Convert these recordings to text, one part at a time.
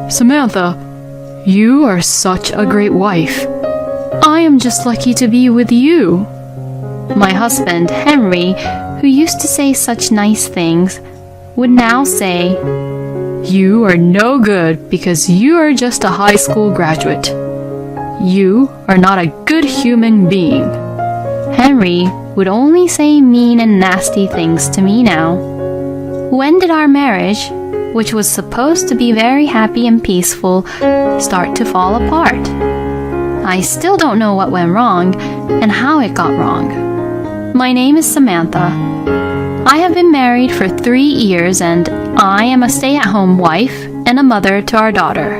Samantha, you are such a great wife. I am just lucky to be with you. My husband, Henry, who used to say such nice things, would now say, You are no good because you are just a high school graduate. You are not a good human being. Henry would only say mean and nasty things to me now. When did our marriage, which was supposed to be very happy and peaceful, start to fall apart? I still don't know what went wrong and how it got wrong. My name is Samantha. I have been married for 3 years and I am a stay-at-home wife and a mother to our daughter.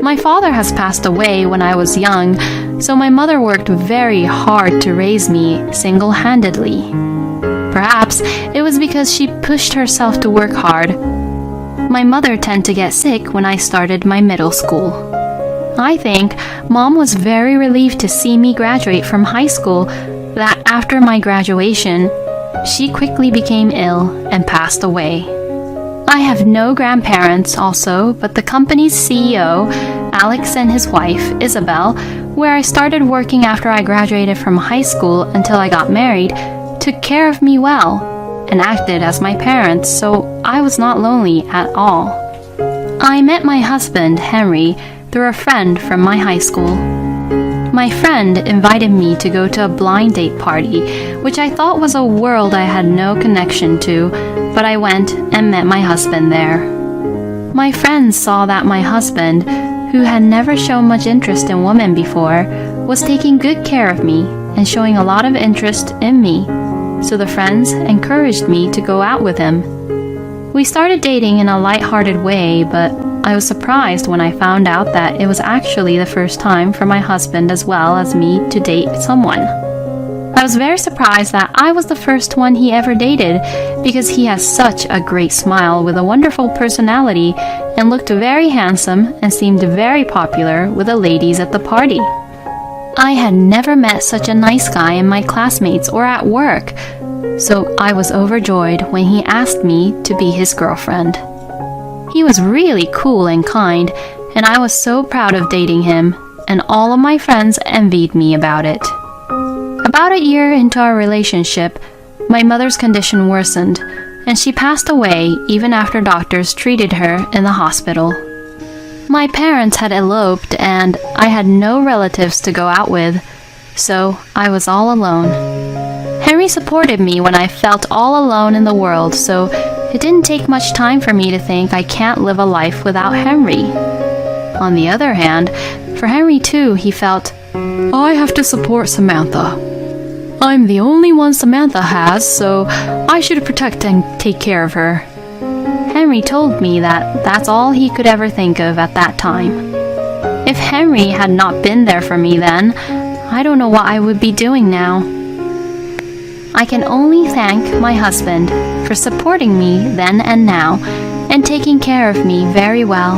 My father has passed away when I was young, so my mother worked very hard to raise me single-handedly. Perhaps it was because she pushed herself to work hard. My mother tended to get sick when I started my middle school. I think Mom was very relieved to see me graduate from high school that after my graduation, she quickly became ill and passed away. I have no grandparents also, but the company's CEO, Alex, and his wife, Isabel, where I started working after I graduated from high school until I got married, took care of me well and acted as my parents, so I was not lonely at all. I met my husband, Henry, through a friend from my high school. My friend invited me to go to a blind date party, which I thought was a world I had no connection to, but I went and met my husband there. My friends saw that my husband, who had never shown much interest in women before, was taking good care of me and showing a lot of interest in me, so the friends encouraged me to go out with him. We started dating in a light-hearted way, but I was surprised when I found out that it was actually the first time for my husband as well as me to date someone. I was very surprised that I was the first one he ever dated because he has such a great smile with a wonderful personality and looked very handsome and seemed very popular with the ladies at the party. I had never met such a nice guy in my classmates or at work, so I was overjoyed when he asked me to be his girlfriend. He was really cool and kind, and I was so proud of dating him, and all of my friends envied me about it. About a year into our relationship, my mother's condition worsened, and she passed away even after doctors treated her in the hospital. My parents had eloped, and I had no relatives to go out with, so I was all alone. Henry supported me when I felt all alone in the world, so it didn't take much time for me to think I can't live a life without Henry. On the other hand, for Henry too, he felt, I have to support Samantha. I'm the only one Samantha has, so I should protect and take care of her. Henry told me that that's all he could ever think of at that time. If Henry had not been there for me then, I don't know what I would be doing now. I can only thank my husband for supporting me then and now and taking care of me very well.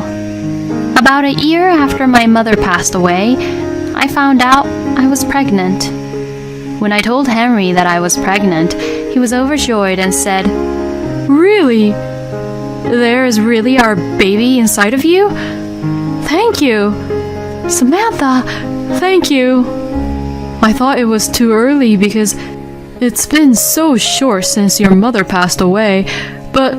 About a year after my mother passed away, I found out I was pregnant. When I told Henry that I was pregnant, he was overjoyed and said, Really? There is really our baby inside of you? Thank you. Samantha, thank you. I thought it was too early because it's been so short since your mother passed away, but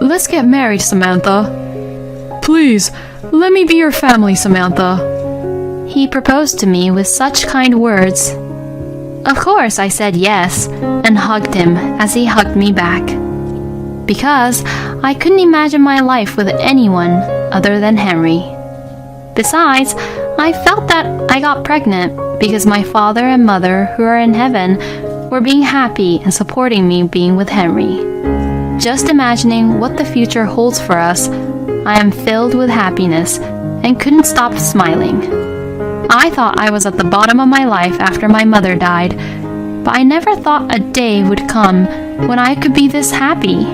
let's get married, Samantha. Please, let me be your family, Samantha. He proposed to me with such kind words. Of course, I said yes and hugged him as he hugged me back, because I couldn't imagine my life with anyone other than Henry. Besides, I felt that I got pregnant because my father and mother, who are in heaven, were being happy and supporting me being with Henry. Just imagining what the future holds for us, I am filled with happiness and couldn't stop smiling. I thought I was at the bottom of my life after my mother died, but I never thought a day would come when I could be this happy.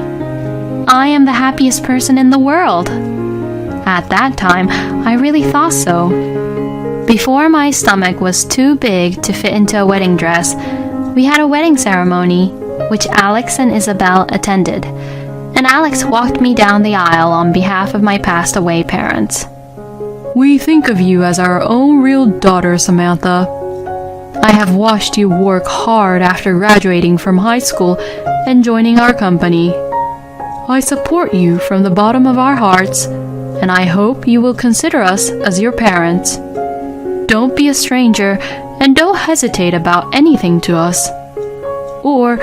I am the happiest person in the world. At that time, I really thought so. Before my stomach was too big to fit into a wedding dress, we had a wedding ceremony, which Alex and Isabel attended, and Alex walked me down the aisle on behalf of my passed away parents. We think of you as our own real daughter, Samantha. I have watched you work hard after graduating from high school and joining our company. I support you from the bottom of our hearts, and I hope you will consider us as your parents. Don't be a stranger and don't hesitate about anything to us. Or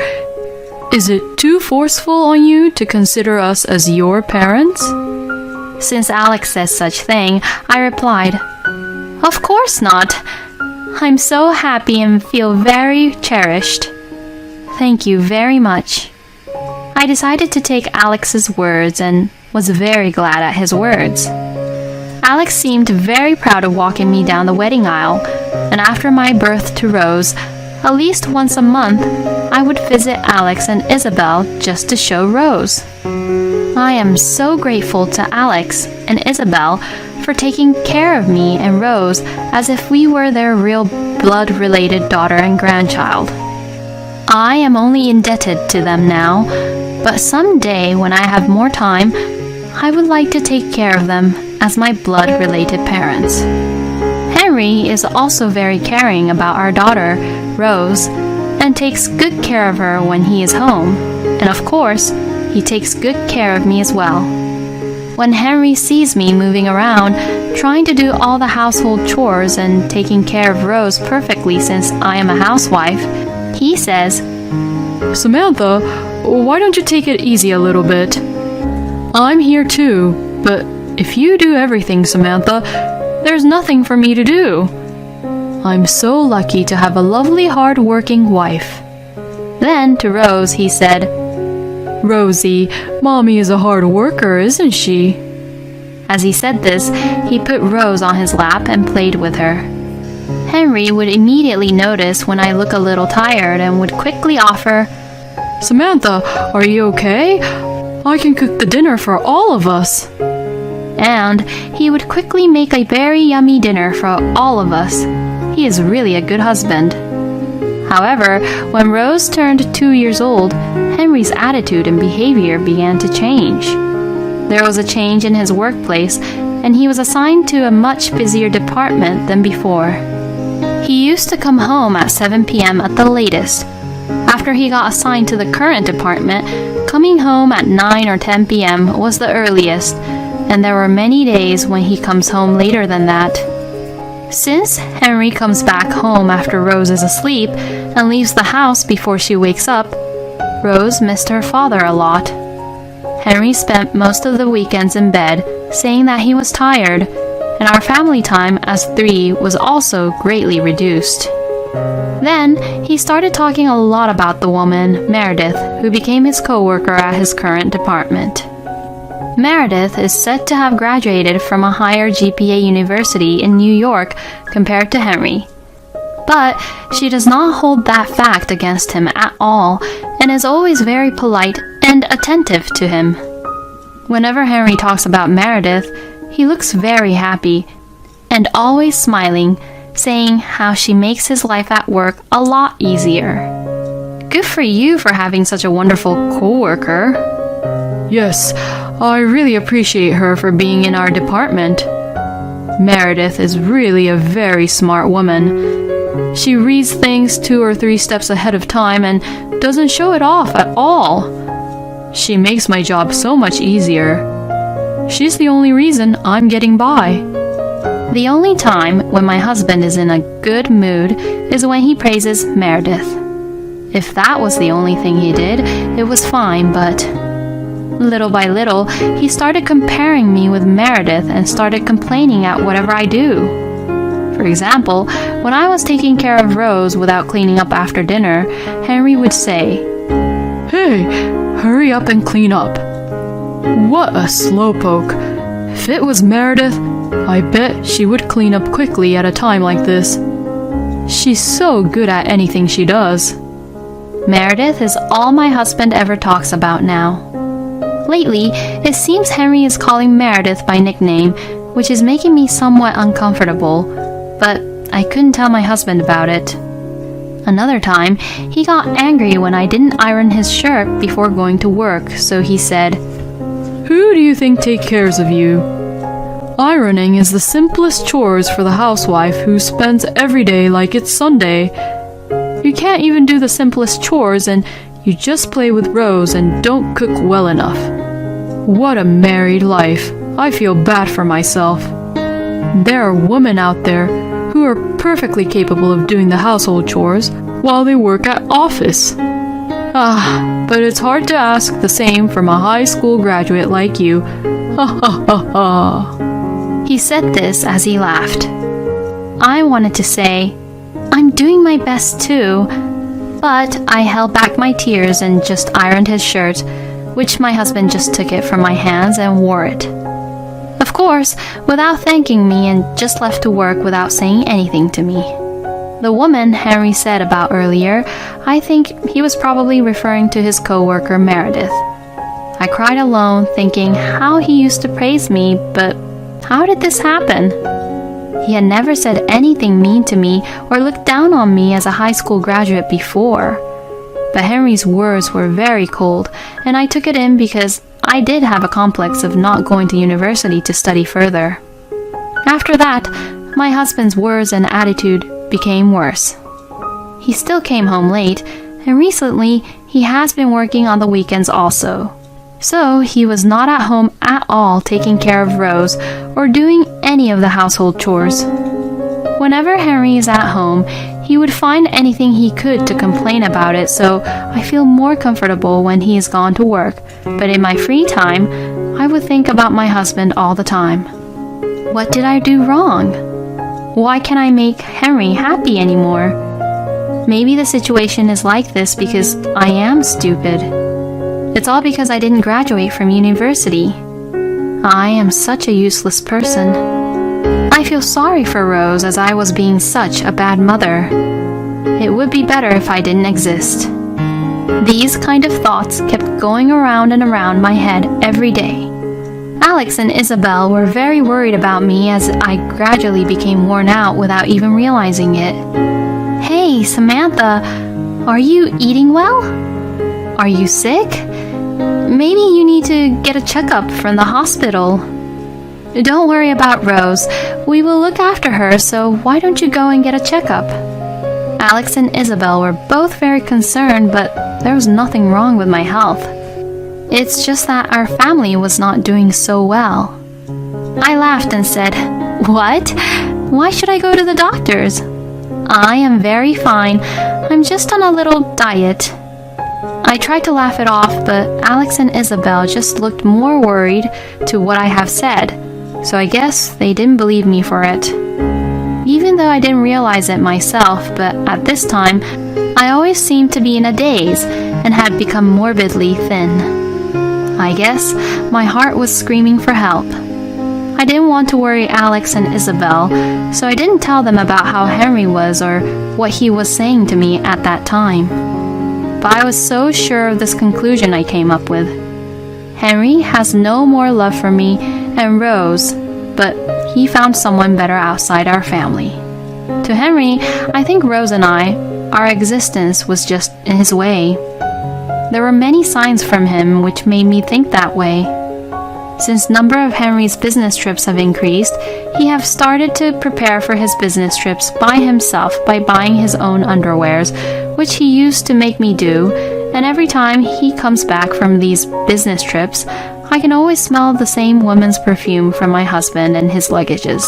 is it too forceful on you to consider us as your parents? Since Alex says such thing, I replied, "Of course not. I'm so happy and feel very cherished. Thank you very much." I decided to take Alex's words and was very glad at his words. Alex seemed very proud of walking me down the wedding aisle, and after my birth to Rose, at least once a month, I would visit Alex and Isabel just to show Rose. I am so grateful to Alex and Isabel for taking care of me and Rose as if we were their real blood-related daughter and grandchild. I am only indebted to them now, but someday when I have more time, I would like to take care of them as my blood-related parents. Henry is also very caring about our daughter, Rose, and takes good care of her when he is home. And of course, he takes good care of me as well. When Henry sees me moving around, trying to do all the household chores and taking care of Rose perfectly since I am a housewife, he says, Samantha, why don't you take it easy a little bit? I'm here too, but if you do everything, Samantha, there's nothing for me to do. I'm so lucky to have a lovely, hard-working wife. Then to Rose he said, Rosie, Mommy is a hard worker, isn't she? As he said this, he put Rose on his lap and played with her. Henry would immediately notice when I look a little tired and would quickly offer, Samantha, are you okay? I can cook the dinner for all of us. And he would quickly make a very yummy dinner for all of us. He is really a good husband. However, when Rose turned 2 years old, Henry's attitude and behavior began to change. There was a change in his workplace, and he was assigned to a much busier department than before. He used to come home at 7 p.m. at the latest. After he got assigned to the current department, coming home at 9 or 10 p.m. was the earliest, and there were many days when he comes home later than that. Since Henry comes back home after Rose is asleep and leaves the house before she wakes up, Rose missed her father a lot. Henry spent most of the weekends in bed, saying that he was tired, and our family time as three was also greatly reduced. Then, he started talking a lot about the woman, Meredith, who became his co-worker at his current department. Meredith is said to have graduated from a higher GPA university in New York compared to Henry. But she does not hold that fact against him at all and is always very polite and attentive to him. Whenever Henry talks about Meredith, he looks very happy and always smiling, saying how she makes his life at work a lot easier. Good for you for having such a wonderful co-worker. Yes, I really appreciate her for being in our department. Meredith is really a very smart woman. She reads things 2 or 3 steps ahead of time and doesn't show it off at all. She makes my job so much easier. She's the only reason I'm getting by. The only time when my husband is in a good mood is when he praises Meredith. If that was the only thing he did, it was fine, but little by little, he started comparing me with Meredith and started complaining at whatever I do. For example, when I was taking care of Rose without cleaning up after dinner, Henry would say, Hey, hurry up and clean up. What a slowpoke. If it was Meredith, I bet she would clean up quickly at a time like this. She's so good at anything she does. Meredith is all my husband ever talks about now. Lately, it seems Henry is calling Meredith by nickname, which is making me somewhat uncomfortable, but I couldn't tell my husband about it. Another time, he got angry when I didn't iron his shirt before going to work, so he said, Who do you think takes care of you? Ironing is the simplest chores for the housewife who spends every day like it's Sunday. You can't even do the simplest chores and you just play with Rose and don't cook well enough. What a married life. I feel bad for myself. There are women out there who are perfectly capable of doing the household chores while they work at office. But it's hard to ask the same from a high school graduate like you. Ha ha ha ha. He said this as he laughed. I wanted to say, I'm doing my best too, but I held back my tears and just ironed his shirt, which my husband just took it from my hands and wore it. Of course, without thanking me, and just left to work without saying anything to me. The woman Henry said about earlier, I think he was probably referring to his co-worker Meredith. I cried alone, thinking how he used to praise me, but how did this happen? He had never said anything mean to me or looked down on me as a high school graduate before. But Henry's words were very cold, and I took it in because I did have a complex of not going to university to study further. After that, my husband's words and attitude became worse. He still came home late, and recently he has been working on the weekends also. So he was not at home at all taking care of Rose or doing any of the household chores. Whenever Henry is at home, he would find anything he could to complain about it, so I feel more comfortable when he is gone to work. But in my free time, I would think about my husband all the time. What did I do wrong? Why can't I make Henry happy anymore? Maybe the situation is like this because I am stupid. It's all because I didn't graduate from university. I am such a useless person. I feel sorry for Rose as I was being such a bad mother. It would be better if I didn't exist. These kind of thoughts kept going around and around my head every day. Alex and Isabel were very worried about me as I gradually became worn out without even realizing it. Hey, Samantha, are you eating well? Are you sick? Maybe you need to get a checkup from the hospital. Don't worry about Rose. We will look after her, so why don't you go and get a checkup? Alex and Isabel were both very concerned, but there was nothing wrong with my health. It's just that our family was not doing so well. I laughed and said, What? Why should I go to the doctors? I am very fine. I'm just on a little diet. I tried to laugh it off, but Alex and Isabel just looked more worried to what I have said, so I guess they didn't believe me for it. Even though I didn't realize it myself, but at this time, I always seemed to be in a daze and had become morbidly thin. I guess my heart was screaming for help. I didn't want to worry Alex and Isabel, so I didn't tell them about how Henry was or what he was saying to me at that time. But I was so sure of this conclusion I came up with. Henry has no more love for me and Rose, but he found someone better outside our family. To Henry, I think Rose and our existence was just in his way. There were many signs from him which made me think that way. Since number of Henry's business trips have increased, he have started to prepare for his business trips by himself by buying his own underwears, which he used to make me do, and every time he comes back from these business trips, I can always smell the same woman's perfume from my husband and his luggages.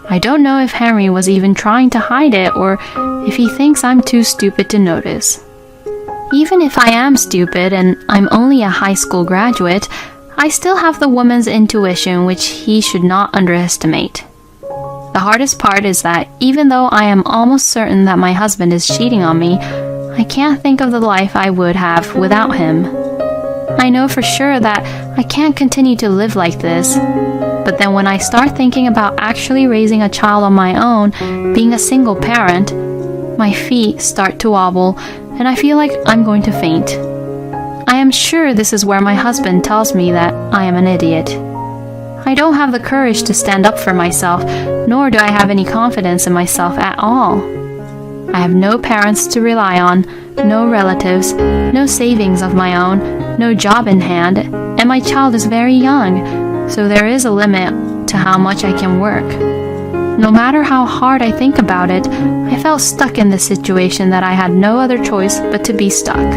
I don't know if Henry was even trying to hide it or if he thinks I'm too stupid to notice. Even if I am stupid and I'm only a high school graduate, I still have the woman's intuition which he should not underestimate. The hardest part is that even though I am almost certain that my husband is cheating on me, I can't think of the life I would have without him. I know for sure that I can't continue to live like this, but then when I start thinking about actually raising a child on my own, being a single parent, my feet start to wobble and I feel like I'm going to faint. I am sure this is where my husband tells me that I am an idiot. I don't have the courage to stand up for myself, nor do I have any confidence in myself at all. I have no parents to rely on, no relatives, no savings of my own, no job in hand, and my child is very young. so there is a limit to how much I can work. No matter how hard I think about it, I felt stuck in this situation that I had no other choice but to be stuck.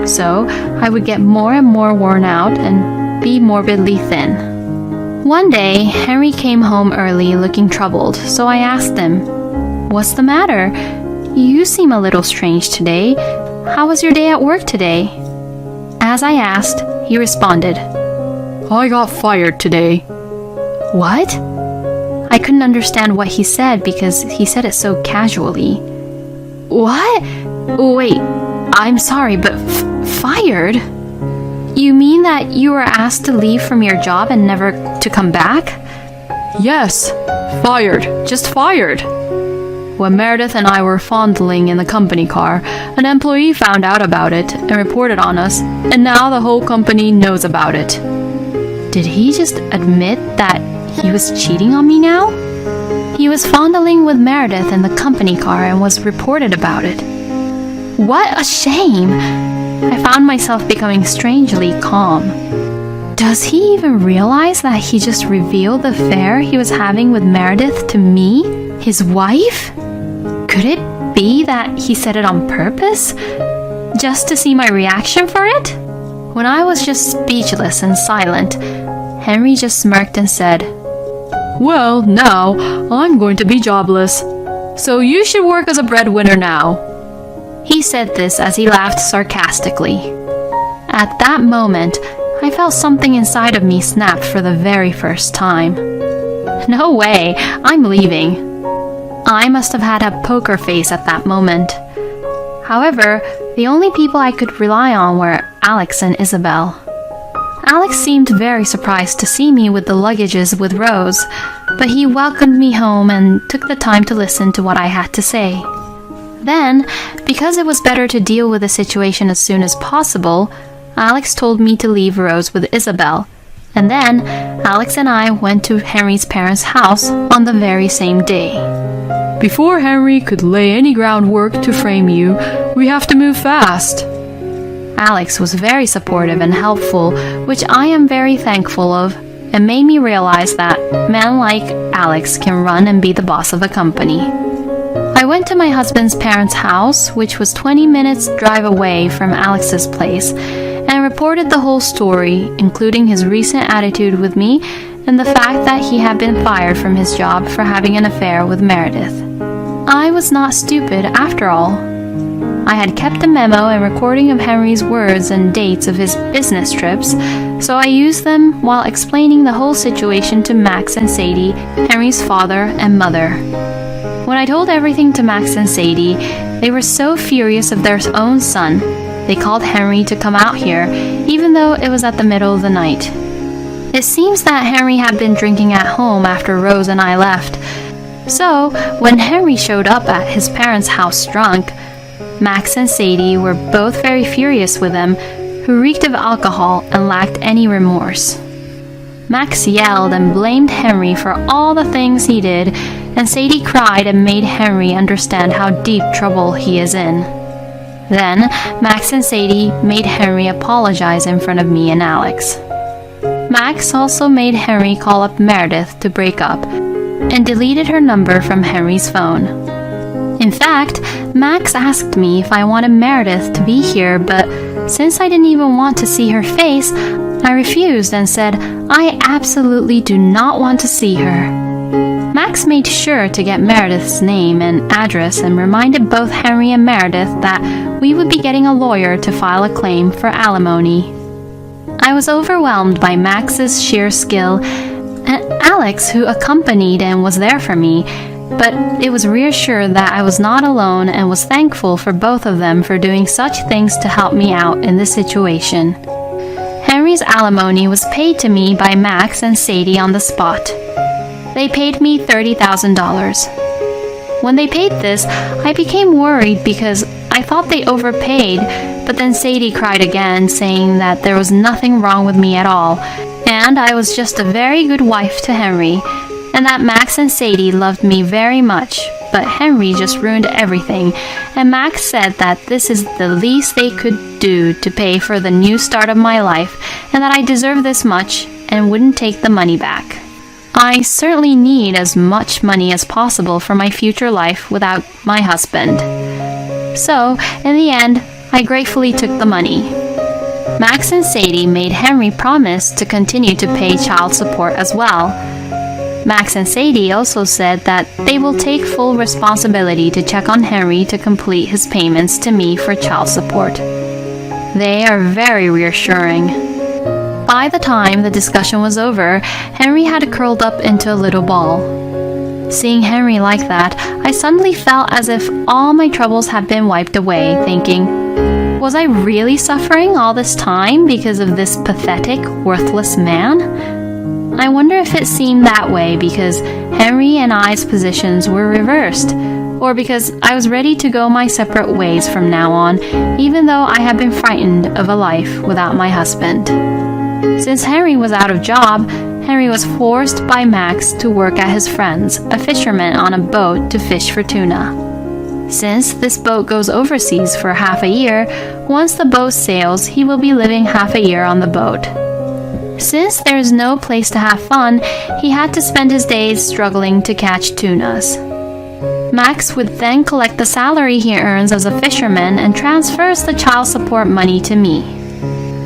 So I would get more and more worn out and be morbidly thin. One day, Henry came home early looking troubled, so I asked him, "What's the matter? You seem a little strange today. How was your day at work today?" As I asked, he responded, I got fired today. "What?" I couldn't understand what he said because he said it so casually. "What? Wait, I'm sorry, but fired? You mean that you were asked to leave from your job and never to come back?" Yes, fired. Just fired. When Meredith and I were fondling in the company car, an employee found out about it and reported on us, and now the whole company knows about it. Did he just admit that he was cheating on me now? He was fondling with Meredith in the company car and was reported about it. What a shame! I found myself becoming strangely calm. Does he even realize that he just revealed the affair he was having with Meredith to me, his wife? Could it be that he said it on purpose? Just to see my reaction for it? When I was just speechless and silent, Henry just smirked and said, Well, now I'm going to be jobless. So you should work as a breadwinner now. He said this as he laughed sarcastically. At that moment, I felt something inside of me snap for the very first time. No way, I'm leaving. I must have had a poker face at that moment. However, the only people I could rely on were Alex and Isabel. Alex seemed very surprised to see me with the luggages with Rose, but he welcomed me home and took the time to listen to what I had to say. Then, because it was better to deal with the situation as soon as possible, Alex told me to leave Rose with Isabel, and then Alex and I went to Henry's parents' house on the very same day. Before Henry could lay any groundwork to frame you, we have to move fast. Alex was very supportive and helpful, which I am very thankful of, and made me realize that men like Alex can run and be the boss of a company. I went to my husband's parents' house, which was 20 minutes drive away from Alex's place, and reported the whole story, including his recent attitude with me and the fact that he had been fired from his job for having an affair with Meredith. I was not stupid after all. I had kept a memo and recording of Henry's words and dates of his business trips, so I used them while explaining the whole situation to Max and Sadie, Henry's father and mother. When I told everything to Max and Sadie, they were so furious of their own son, they called Henry to come out here, even though it was at the middle of the night. It seems that Henry had been drinking at home after Rose and I left. So, when Henry showed up at his parents' house drunk, Max and Sadie were both very furious with him, who reeked of alcohol and lacked any remorse. Max yelled and blamed Henry for all the things he did, and Sadie cried and made Henry understand how deep trouble he is in. Then, Max and Sadie made Henry apologize in front of me and Alex. Max also made Henry call up Meredith to break up, and deleted her number from Henry's phone. In fact, Max asked me if I wanted Meredith to be here, but since I didn't even want to see her face, I refused and said I absolutely do not want to see her. Max made sure to get Meredith's name and address and reminded both Henry and Meredith that we would be getting a lawyer to file a claim for alimony. I was overwhelmed by Max's sheer skill and Alex, who accompanied and was there for me, but it was reassured that I was not alone and was thankful for both of them for doing such things to help me out in this situation. Henry's alimony was paid to me by Max and Sadie on the spot. They paid me $30,000. When they paid this, I became worried because I thought they overpaid, but then Sadie cried again, saying that there was nothing wrong with me at all, and I was just a very good wife to Henry, and that Max and Sadie loved me very much, but Henry just ruined everything, and Max said that this is the least they could do to pay for the new start of my life, and that I deserve this much, and wouldn't take the money back. I certainly need as much money as possible for my future life without my husband. So, in the end, I gratefully took the money. Max and Sadie made Henry promise to continue to pay child support as well. Max and Sadie also said that they will take full responsibility to check on Henry to complete his payments to me for child support. They are very reassuring. By the time the discussion was over, Henry had curled up into a little ball. Seeing Henry like that, I suddenly felt as if all my troubles had been wiped away, thinking, was I really suffering all this time because of this pathetic, worthless man? I wonder if it seemed that way because Henry and I's positions were reversed, or because I was ready to go my separate ways from now on, even though I had been frightened of a life without my husband. Since Henry was out of job, Henry was forced by Max to work at his friend's, a fisherman on a boat to fish for tuna. Since this boat goes overseas for half a year, once the boat sails, he will be living half a year on the boat. Since there is no place to have fun, he had to spend his days struggling to catch tunas. Max would then collect the salary he earns as a fisherman and transfers the child support money to me.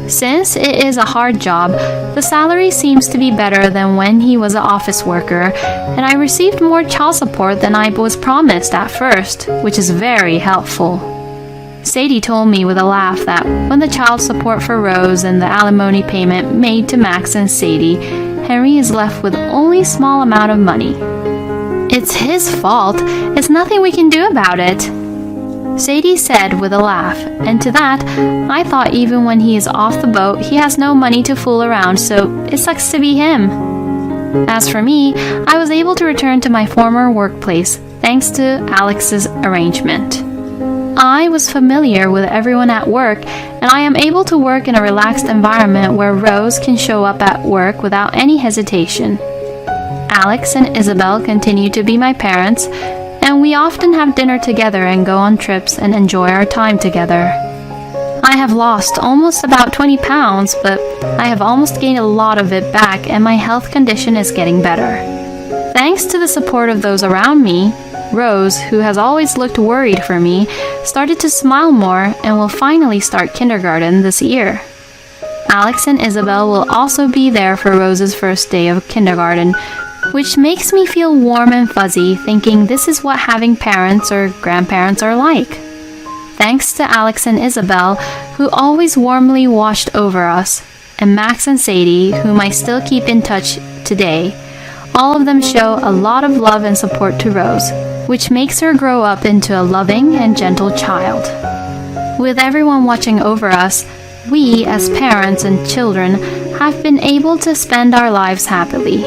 Since it is a hard job, the salary seems to be better than when he was an office worker, and I received more child support than I was promised at first, which is very helpful. Sadie told me with a laugh that when the child support for Rose and the alimony payment made to Max and Sadie, Henry is left with only a small amount of money. It's his fault. It's nothing we can do about it, Sadie said with a laugh, and to that, I thought even when he is off the boat, he has no money to fool around, so it sucks to be him. As for me, I was able to return to my former workplace thanks to Alex's arrangement. I was familiar with everyone at work, and I am able to work in a relaxed environment where Rose can show up at work without any hesitation. Alex and Isabel continue to be my parents, and we often have dinner together and go on trips and enjoy our time together. I have lost almost about 20 pounds, but I have almost gained a lot of it back and my health condition is getting better. Thanks to the support of those around me, Rose, who has always looked worried for me, started to smile more and will finally start kindergarten this year. Alex and Isabel will also be there for Rose's first day of kindergarten, which makes me feel warm and fuzzy, thinking this is what having parents or grandparents are like. Thanks to Alex and Isabel, who always warmly watched over us, and Max and Sadie, whom I still keep in touch today, all of them show a lot of love and support to Rose, which makes her grow up into a loving and gentle child. With everyone watching over us, we, as parents and children, have been able to spend our lives happily.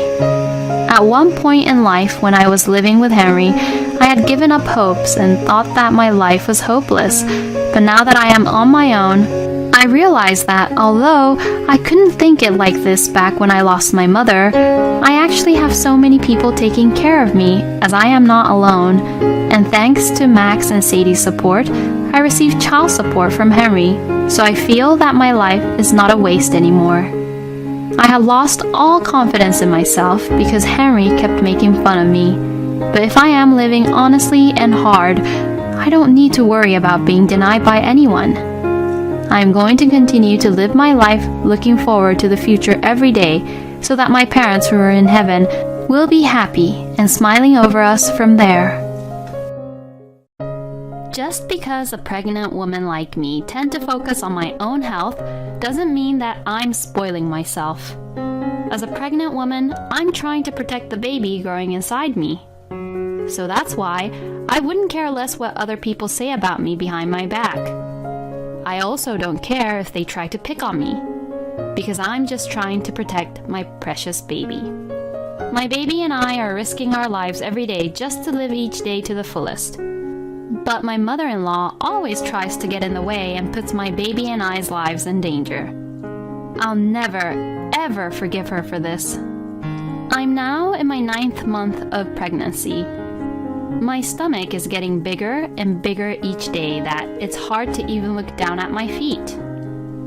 At one point in life when I was living with Henry, I had given up hopes and thought that my life was hopeless, but now that I am on my own, I realize that although I couldn't think it like this back when I lost my mother, I actually have so many people taking care of me as I am not alone, and thanks to Max and Sadie's support, I received child support from Henry, so I feel that my life is not a waste anymore. I had lost all confidence in myself because Henry kept making fun of me. But if I am living honestly and hard, I don't need to worry about being denied by anyone. I am going to continue to live my life looking forward to the future every day so that my parents who are in heaven will be happy and smiling over us from there. Just because a pregnant woman like me tend to focus on my own health doesn't mean that I'm spoiling myself. As a pregnant woman, I'm trying to protect the baby growing inside me. So that's why I wouldn't care less what other people say about me behind my back. I also don't care if they try to pick on me, because I'm just trying to protect my precious baby. My baby and I are risking our lives every day just to live each day to the fullest. But my mother-in-law always tries to get in the way and puts my baby and I's lives in danger. I'll never, ever forgive her for this. I'm now in my 9th month of pregnancy. My stomach is getting bigger and bigger each day that it's hard to even look down at my feet.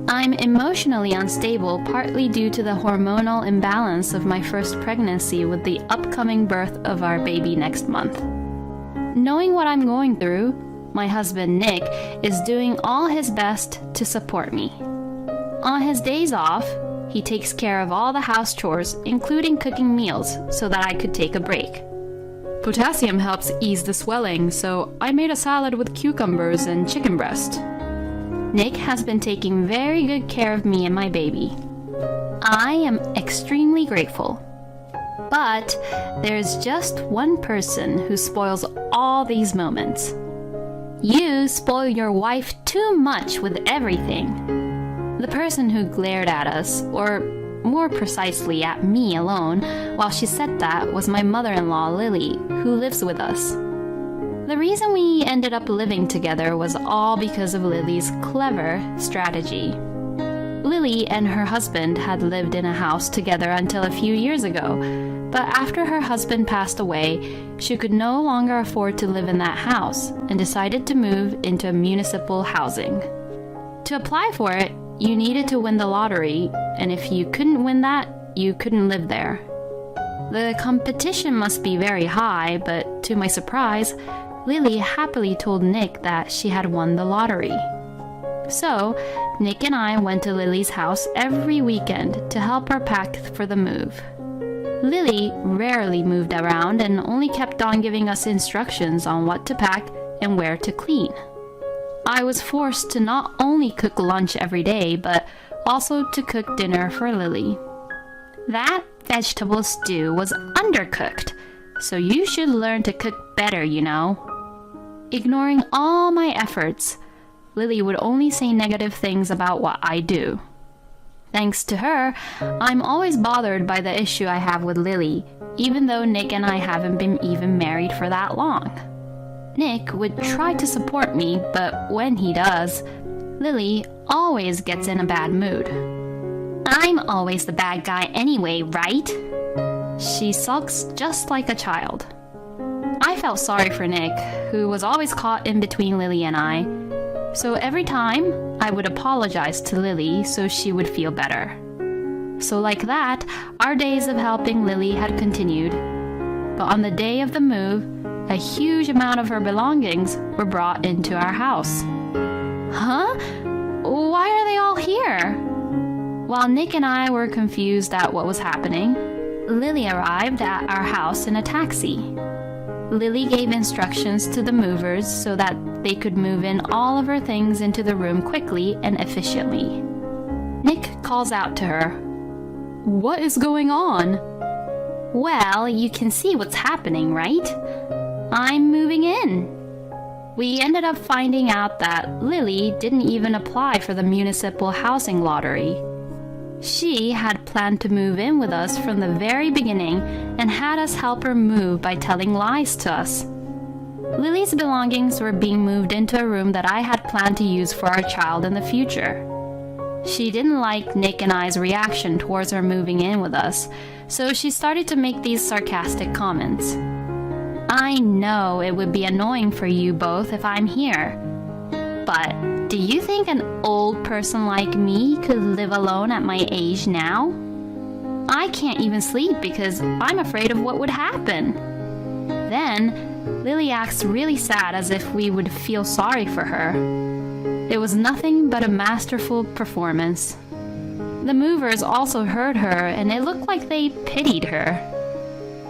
I'm emotionally unstable partly due to the hormonal imbalance of my first pregnancy with the upcoming birth of our baby next month. Knowing what I'm going through, my husband Nick is doing all his best to support me. On his days off, he takes care of all the house chores, including cooking meals, so that I could take a break. Potassium helps ease the swelling, so I made a salad with cucumbers and chicken breast. Nick has been taking very good care of me and my baby. I am extremely grateful. But there's just one person who spoils all these moments. You spoil your wife too much with everything. The person who glared at us, or more precisely at me alone, while she said that was my mother-in-law Lily, who lives with us. The reason we ended up living together was all because of Lily's clever strategy. Lily and her husband had lived in a house together until a few years ago, but after her husband passed away, she could no longer afford to live in that house and decided to move into municipal housing. To apply for it, you needed to win the lottery, and if you couldn't win that, you couldn't live there. The competition must be very high, but to my surprise, Lily happily told Nick that she had won the lottery. So, Nick and I went to Lily's house every weekend to help her pack for the move. Lily rarely moved around and only kept on giving us instructions on what to pack and where to clean. I was forced to not only cook lunch every day, but also to cook dinner for Lily. That vegetable stew was undercooked, so you should learn to cook better, you know. Ignoring all my efforts, Lily would only say negative things about what I do. Thanks to her, I'm always bothered by the issue I have with Lily, even though Nick and I haven't been even married for that long. Nick would try to support me, but when he does, Lily always gets in a bad mood. I'm always the bad guy anyway, right? She sulks just like a child. I felt sorry for Nick, who was always caught in between Lily and I, so every time I would apologize to Lily so she would feel better. So like that, our days of helping Lily had continued. But on the day of the move, a huge amount of her belongings were brought into our house. Huh? Why are they all here? While Nick and I were confused at what was happening, Lily arrived at our house in a taxi. Lily gave instructions to the movers so that they could move in all of her things into the room quickly and efficiently. Nick calls out to her, "What is going on?" "Well, you can see what's happening, right? I'm moving in." We ended up finding out that Lily didn't even apply for the municipal housing lottery. She had planned to move in with us from the very beginning and had us help her move by telling lies to us. Lily's belongings were being moved into a room that I had planned to use for our child in the future. She didn't like Nick and I's reaction towards her moving in with us, so she started to make these sarcastic comments. "I know it would be annoying for you both if I'm here, but do you think an old person like me could live alone at my age now? I can't even sleep because I'm afraid of what would happen." Then, Lily acts really sad as if we would feel sorry for her. It was nothing but a masterful performance. The movers also heard her and it looked like they pitied her.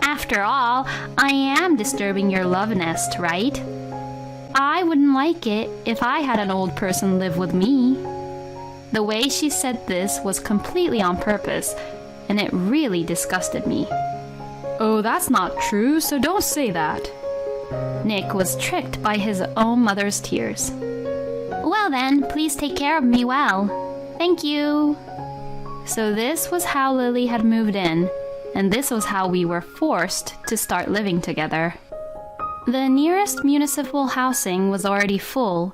"After all, I am disturbing your love nest, right? I wouldn't like it if I had an old person live with me." The way she said this was completely on purpose, and it really disgusted me. "Oh, that's not true, so don't say that." Nick was tricked by his own mother's tears. "Well then, please take care of me well. Thank you." So this was how Lily had moved in, and this was how we were forced to start living together. The nearest municipal housing was already full,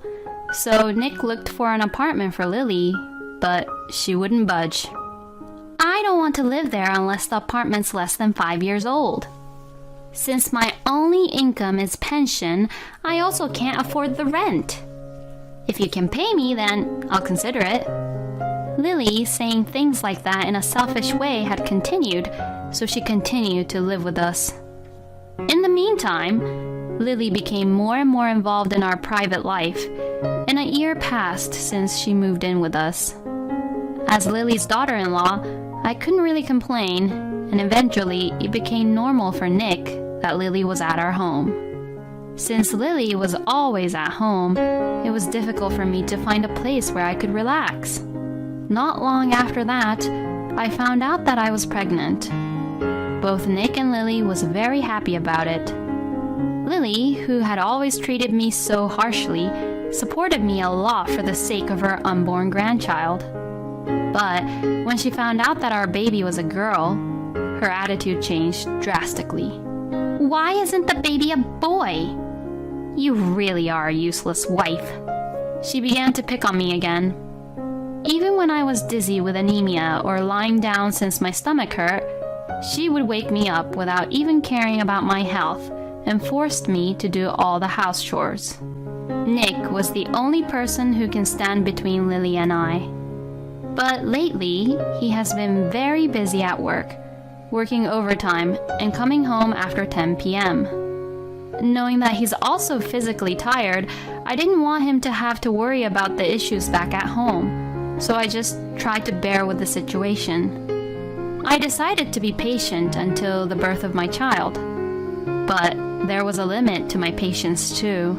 so Nick looked for an apartment for Lily, but she wouldn't budge. "I don't want to live there unless the apartment's less than 5 years old. Since my only income is pension, I also can't afford the rent. If you can pay me, then I'll consider it." Lily saying things like that in a selfish way had continued, so she continued to live with us. In the meantime, Lily became more and more involved in our private life, and a year passed since she moved in with us. As Lily's daughter-in-law, I couldn't really complain, and eventually it became normal for Nick that Lily was at our home. Since Lily was always at home, it was difficult for me to find a place where I could relax. Not long after that, I found out that I was pregnant. Both Nick and Lily was very happy about it. Lily, who had always treated me so harshly, supported me a lot for the sake of her unborn grandchild. But when she found out that our baby was a girl, her attitude changed drastically. "Why isn't the baby a boy? You really are a useless wife." She began to pick on me again. Even when I was dizzy with anemia or lying down since my stomach hurt, she would wake me up without even caring about my health and forced me to do all the house chores. Nick was the only person who can stand between Lily and I. But lately, he has been very busy at work, working overtime and coming home after 10 p.m. Knowing that he's also physically tired, I didn't want him to have to worry about the issues back at home, so I just tried to bear with the situation. I decided to be patient until the birth of my child, but there was a limit to my patience too.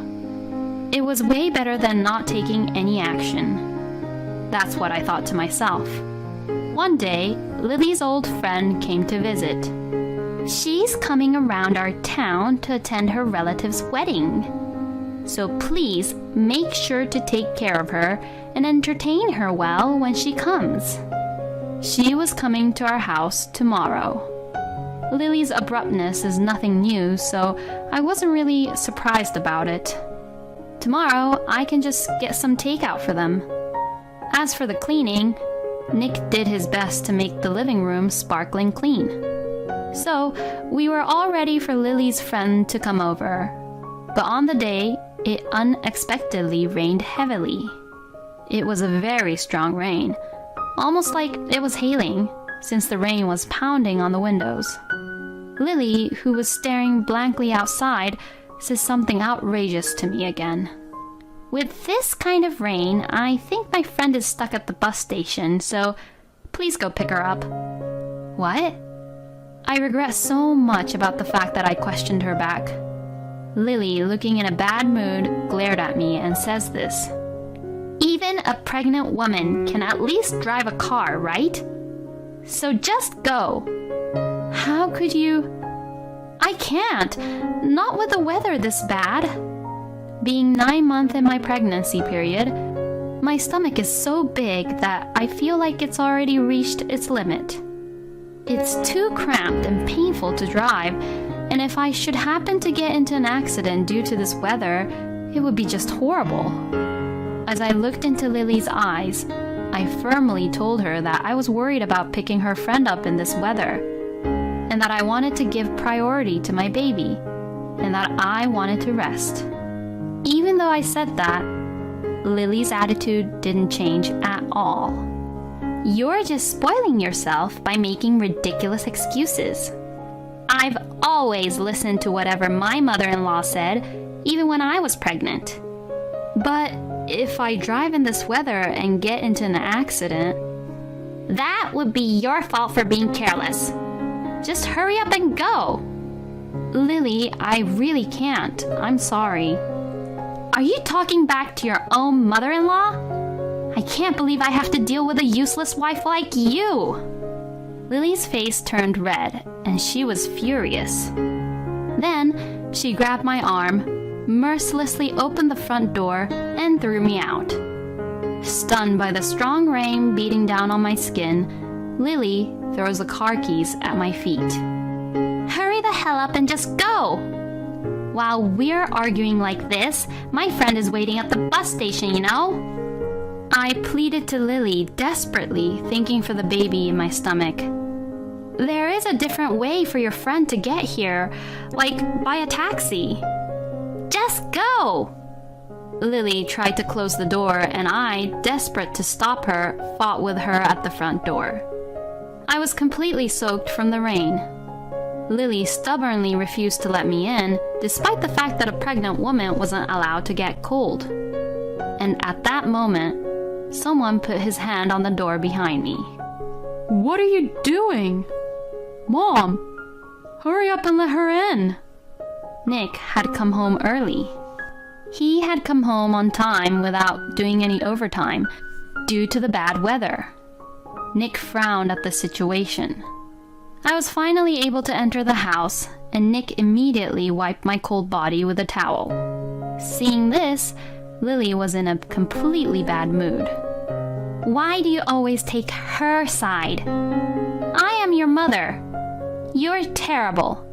It was way better than not taking any action. That's what I thought to myself. One day, Lily's old friend came to visit. She's coming around our town to attend her relative's wedding. So please make sure to take care of her and entertain her well when she comes. She was coming to our house tomorrow. Lily's abruptness is nothing new, so I wasn't really surprised about it. Tomorrow, I can just get some takeout for them. As for the cleaning, Nick did his best to make the living room sparkling clean. So, we were all ready for Lily's friend to come over. But on the day, it unexpectedly rained heavily. It was a very strong rain, almost like it was hailing, since the rain was pounding on the windows. Lily, who was staring blankly outside, says something outrageous to me again. "With this kind of rain, I think my friend is stuck at the bus station, so please go pick her up." What? I regret so much about the fact that I questioned her back. Lily, looking in a bad mood, glared at me and says this. "Even a pregnant woman can at least drive a car, right? So just go." How could you? I can't. Not with the weather this bad. Being 9 months in my pregnancy period, my stomach is so big that I feel like it's already reached its limit. It's too cramped and painful to drive, and if I should happen to get into an accident due to this weather, it would be just horrible. As I looked into Lily's eyes, I firmly told her that I was worried about picking her friend up in this weather, and that I wanted to give priority to my baby, and that I wanted to rest. Even though I said that, Lily's attitude didn't change at all. "You're just spoiling yourself by making ridiculous excuses. I've always listened to whatever my mother-in-law said, even when I was pregnant. But if I drive in this weather and get into an accident, that would be your fault for being careless. Just hurry up and go." "Lily, I really can't. I'm sorry." "Are you talking back to your own mother-in-law? I can't believe I have to deal with a useless wife like you." Lily's face turned red, and she was furious. Then she grabbed my arm, mercilessly opened the front door, and threw me out. Stunned by the strong rain beating down on my skin, Lily throws the car keys at my feet. "Hurry the hell up and just go! While we're arguing like this, my friend is waiting at the bus station, you know?" I pleaded to Lily desperately, thinking for the baby in my stomach. "There is a different way for your friend to get here, like by a taxi. Just go!" Lily tried to close the door, and I, desperate to stop her, fought with her at the front door. I was completely soaked from the rain. Lily stubbornly refused to let me in, despite the fact that a pregnant woman wasn't allowed to get cold. And at that moment, someone put his hand on the door behind me. What are you doing? Mom, hurry up and let her in. Nick had come home early. He had come home on time without doing any overtime due to the bad weather. Nick frowned at the situation. I was finally able to enter the house, and Nick immediately wiped my cold body with a towel. Seeing this, Lily was in a completely bad mood. Why do you always take her side? I am your mother. You're terrible.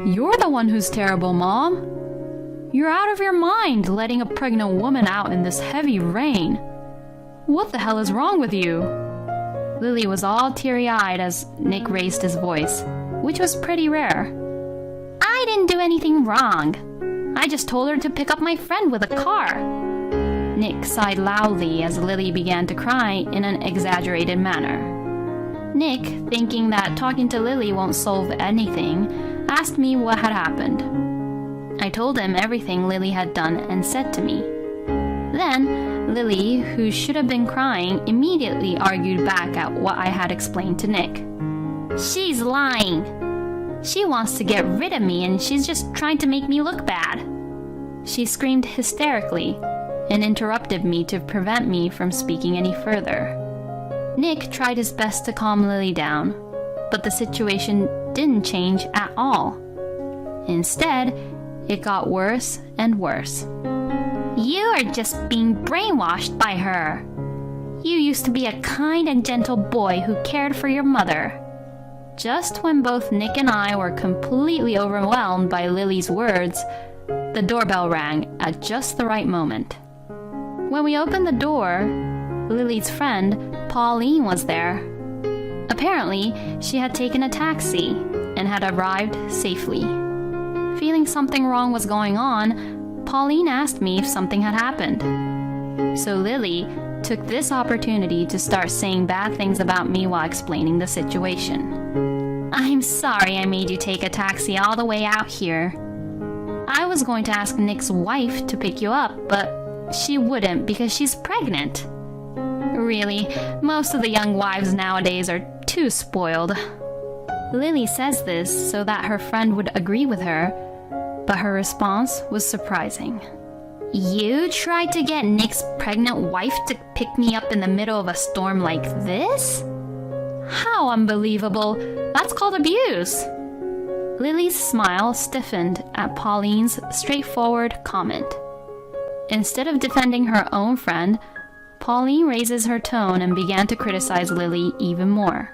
You're the one who's terrible, Mom. You're out of your mind letting a pregnant woman out in this heavy rain. What the hell is wrong with you? Lily was all teary-eyed as Nick raised his voice, which was pretty rare. I didn't do anything wrong. I just told her to pick up my friend with a car. Nick sighed loudly as Lily began to cry in an exaggerated manner. Nick, thinking that talking to Lily won't solve anything, asked me what had happened. I told him everything Lily had done and said to me. Then, Lily, who should have been crying, immediately argued back at what I had explained to Nick. She's lying. She wants to get rid of me and she's just trying to make me look bad. She screamed hysterically and interrupted me to prevent me from speaking any further. Nick tried his best to calm Lily down, but the situation didn't change at all. Instead, it got worse and worse. You are just being brainwashed by her. You used to be a kind and gentle boy who cared for your mother. Just when both Nick and I were completely overwhelmed by Lily's words, the doorbell rang at just the right moment. When we opened the door, Lily's friend, Pauline, was there. Apparently, she had taken a taxi and had arrived safely. Feeling something wrong was going on, Pauline asked me if something had happened. So Lily took this opportunity to start saying bad things about me while explaining the situation. I'm sorry I made you take a taxi all the way out here. I was going to ask Nick's wife to pick you up, but she wouldn't because she's pregnant. Really, most of the young wives nowadays are too spoiled. Lily says this so that her friend would agree with her, but her response was surprising. You tried to get Nick's pregnant wife to pick me up in the middle of a storm like this? How unbelievable! That's called abuse! Lily's smile stiffened at Pauline's straightforward comment. Instead of defending her own friend, Pauline raises her tone and began to criticize Lily even more.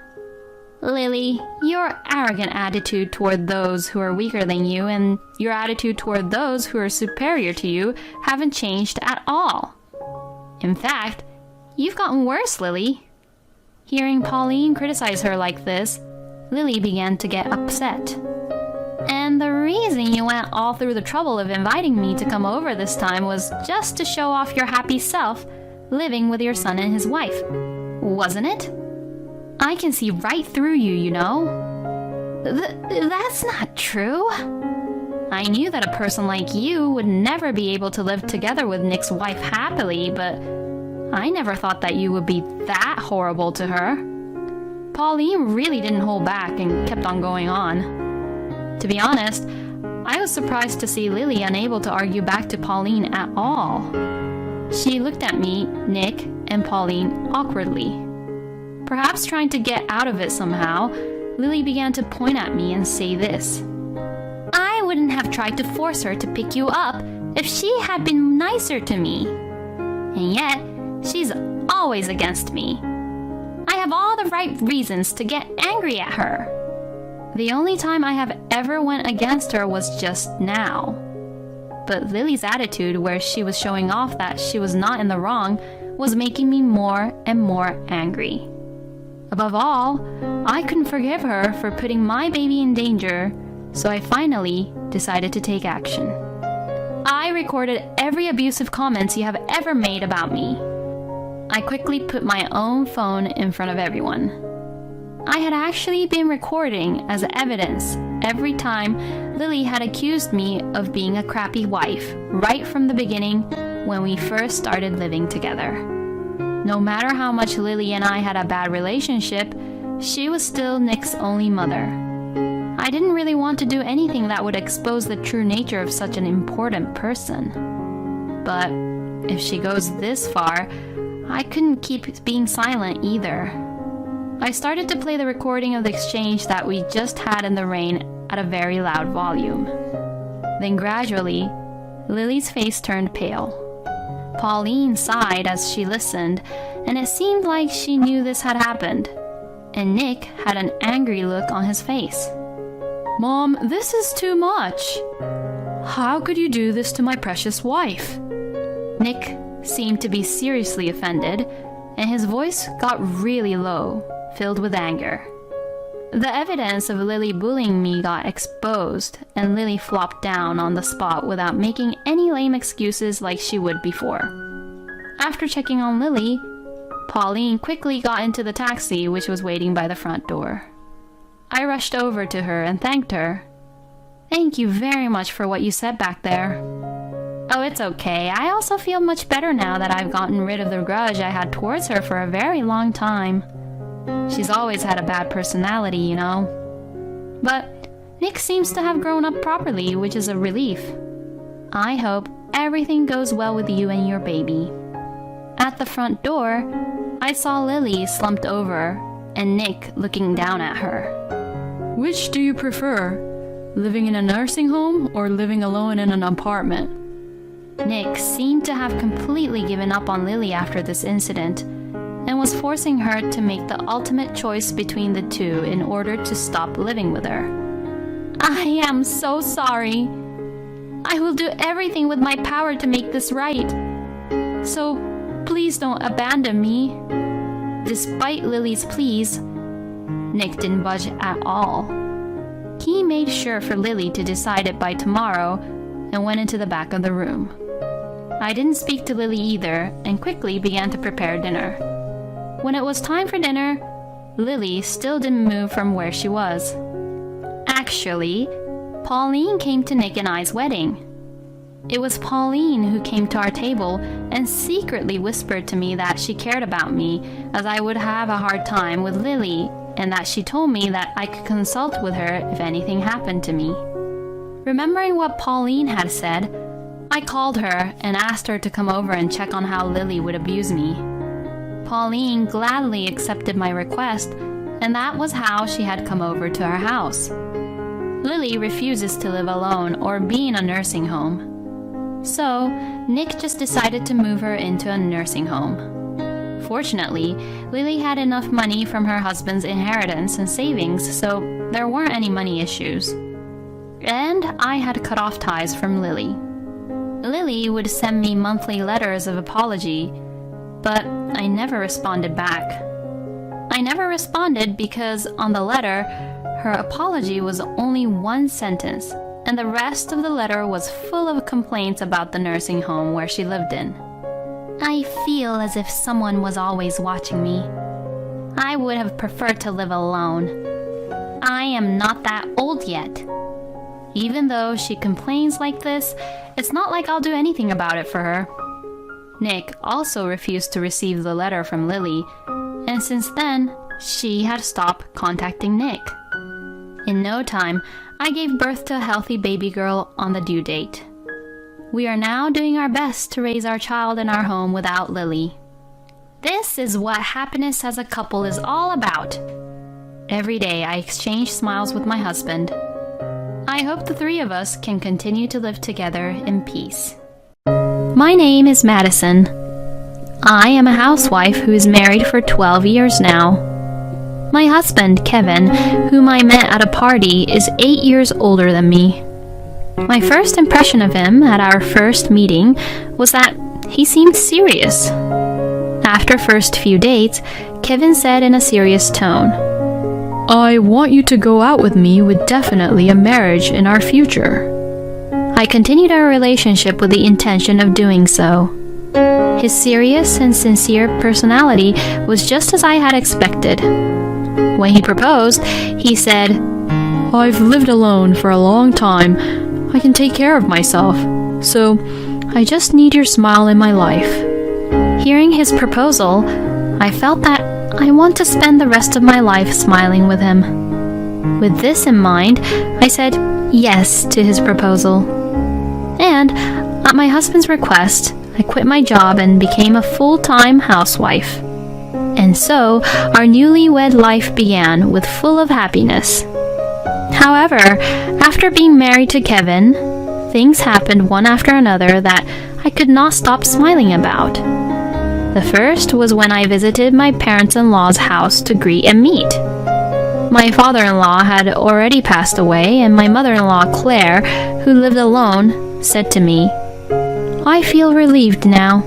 Lily, your arrogant attitude toward those who are weaker than you and your attitude toward those who are superior to you haven't changed at all. In fact, you've gotten worse, Lily. Hearing Pauline criticize her like this, Lily began to get upset. And the reason you went all through the trouble of inviting me to come over this time was just to show off your happy self living with your son and his wife, wasn't it? I can see right through you, you know. That's not true. I knew that a person like you would never be able to live together with Nick's wife happily, but I never thought that you would be that horrible to her. Pauline really didn't hold back and kept on going on. To be honest, I was surprised to see Lily unable to argue back to Pauline at all. She looked at me, Nick, and Pauline awkwardly. Perhaps trying to get out of it somehow, Lily began to point at me and say this. I wouldn't have tried to force her to pick you up if she had been nicer to me. And yet, she's always against me. I have all the right reasons to get angry at her. The only time I have ever went against her was just now. But Lily's attitude, where she was showing off that she was not in the wrong, was making me more and more angry. Above all, I couldn't forgive her for putting my baby in danger, so I finally decided to take action. I recorded every abusive comments you have ever made about me. I quickly put my own phone in front of everyone. I had actually been recording as evidence every time Lily had accused me of being a crappy wife right from the beginning when we first started living together. No matter how much Lily and I had a bad relationship, she was still Nick's only mother. I didn't really want to do anything that would expose the true nature of such an important person. But if she goes this far, I couldn't keep being silent either. I started to play the recording of the exchange that we just had in the rain at a very loud volume. Then gradually, Lily's face turned pale. Pauline sighed as she listened, and it seemed like she knew this had happened. And Nick had an angry look on his face. Mom, this is too much. How could you do this to my precious wife? Nick seemed to be seriously offended, and his voice got really low, filled with anger. The evidence of Lily bullying me got exposed, and Lily flopped down on the spot without making any lame excuses like she would before. After checking on Lily, Pauline quickly got into the taxi which was waiting by the front door. I rushed over to her and thanked her. "Thank you very much for what you said back there." "Oh, it's okay. I also feel much better now that I've gotten rid of the grudge I had towards her for a very long time. She's always had a bad personality, you know. But Nick seems to have grown up properly, which is a relief. I hope everything goes well with you and your baby." At the front door, I saw Lily slumped over and Nick looking down at her. Which do you prefer? Living in a nursing home or living alone in an apartment? Nick seemed to have completely given up on Lily after this incident and was forcing her to make the ultimate choice between the two in order to stop living with her. "I am so sorry. I will do everything with my power to make this right. So please don't abandon me." Despite Lily's pleas, Nick didn't budge at all. He made sure for Lily to decide it by tomorrow and went into the back of the room. I didn't speak to Lily either and quickly began to prepare dinner. When it was time for dinner, Lily still didn't move from where she was. Actually, Pauline came to Nick and I's wedding. It was Pauline who came to our table and secretly whispered to me that she cared about me, as I would have a hard time with Lily, and that she told me that I could consult with her if anything happened to me. Remembering what Pauline had said, I called her and asked her to come over and check on how Lily would abuse me. Pauline gladly accepted my request, and that was how she had come over to our house. Lily refuses to live alone or be in a nursing home. So, Nick just decided to move her into a nursing home. Fortunately, Lily had enough money from her husband's inheritance and savings, so there weren't any money issues. And I had cut off ties from Lily. Lily would send me monthly letters of apology, but I never responded back. I never responded because on the letter, her apology was only one sentence, and the rest of the letter was full of complaints about the nursing home where she lived in. "I feel as if someone was always watching me. I would have preferred to live alone. I am not that old yet." Even though she complains like this, it's not like I'll do anything about it for her. Nick also refused to receive the letter from Lily, and since then, she had stopped contacting Nick. In no time, I gave birth to a healthy baby girl on the due date. We are now doing our best to raise our child in our home without Lily. This is what happiness as a couple is all about. Every day I exchange smiles with my husband. I hope the three of us can continue to live together in peace. My name is Madison. I am a housewife who is married for 12 years now. My husband, Kevin, whom I met at a party, is 8 years older than me. My first impression of him at our first meeting was that he seemed serious. After first few dates, Kevin said in a serious tone, "I want you to go out with me with definitely a marriage in our future." I continued our relationship with the intention of doing so. His serious and sincere personality was just as I had expected. When he proposed, he said, I've lived alone for a long time. I can take care of myself. So, I just need your smile in my life. Hearing his proposal, I felt that I want to spend the rest of my life smiling with him. With this in mind, I said yes to his proposal. And, at my husband's request, I quit my job and became a full-time housewife. And so, our newlywed life began with full of happiness. However, after being married to Kevin, things happened one after another that I could not stop smiling about. The first was when I visited my parents-in-law's house to greet and meet. My father-in-law had already passed away, and my mother-in-law, Claire, who lived alone, said to me, I feel relieved now.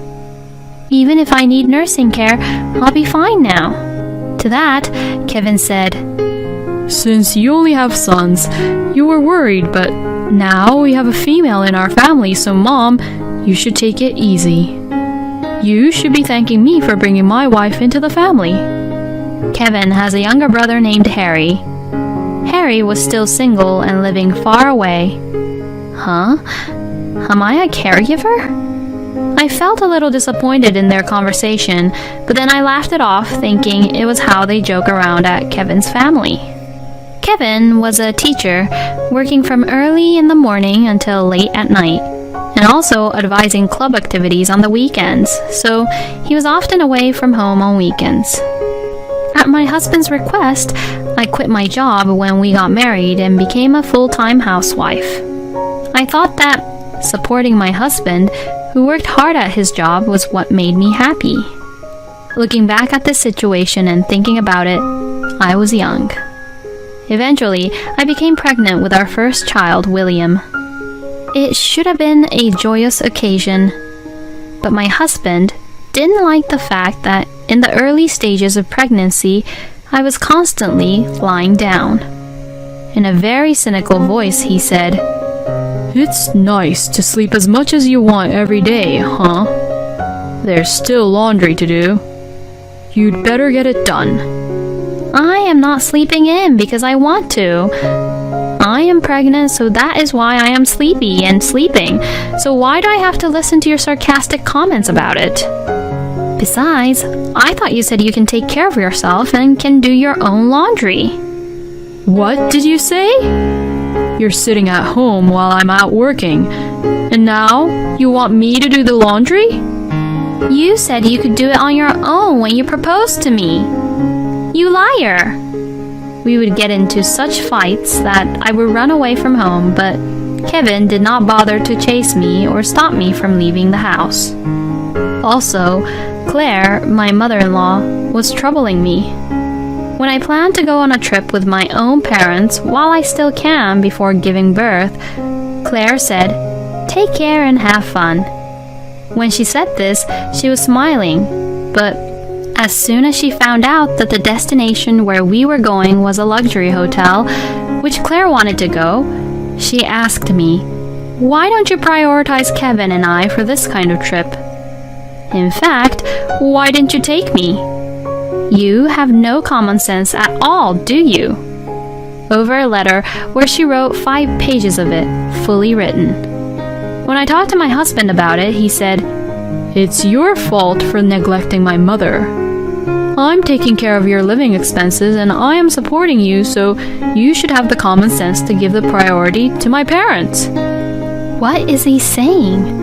Even if I need nursing care, I'll be fine now. To that, Kevin said, Since you only have sons, you were worried, but now we have a female in our family, so Mom, you should take it easy. You should be thanking me for bringing my wife into the family. Kevin has a younger brother named Harry. Harry was still single and living far away. Huh? Am I a caregiver? I felt a little disappointed in their conversation, but then I laughed it off, thinking it was how they joke around at Kevin's family. Kevin was a teacher, working from early in the morning until late at night, and also advising club activities on the weekends, so he was often away from home on weekends. At my husband's request, I quit my job when we got married and became a full-time housewife. I thought that supporting my husband, who worked hard at his job, was what made me happy. Looking back at this situation and thinking about it, I was young. Eventually, I became pregnant with our first child, William. It should have been a joyous occasion, but my husband didn't like the fact that in the early stages of pregnancy, I was constantly lying down. In a very cynical voice, he said, It's nice to sleep as much as you want every day, huh? There's still laundry to do. You'd better get it done. I am not sleeping in because I want to. I am pregnant, so that is why I am sleepy and sleeping. So why do I have to listen to your sarcastic comments about it? Besides, I thought you said you can take care of yourself and can do your own laundry. What did you say? You're sitting at home while I'm out working. And now, you want me to do the laundry? You said you could do it on your own when you proposed to me. You liar! We would get into such fights that I would run away from home, but Kevin did not bother to chase me or stop me from leaving the house. Also, Claire, my mother-in-law, was troubling me. When I planned to go on a trip with my own parents while I still can before giving birth, Claire said, "Take care and have fun." When she said this, she was smiling, but as soon as she found out that the destination where we were going was a luxury hotel, which Claire wanted to go, she asked me, "Why don't you prioritize Kevin and I for this kind of trip? In fact, why didn't you take me? You have no common sense at all, do you?" Over a letter where she wrote 5 pages of it, fully written. When I talked to my husband about it, he said, "It's your fault for neglecting my mother. I'm taking care of your living expenses and I am supporting you, so you should have the common sense to give the priority to my parents." What is he saying?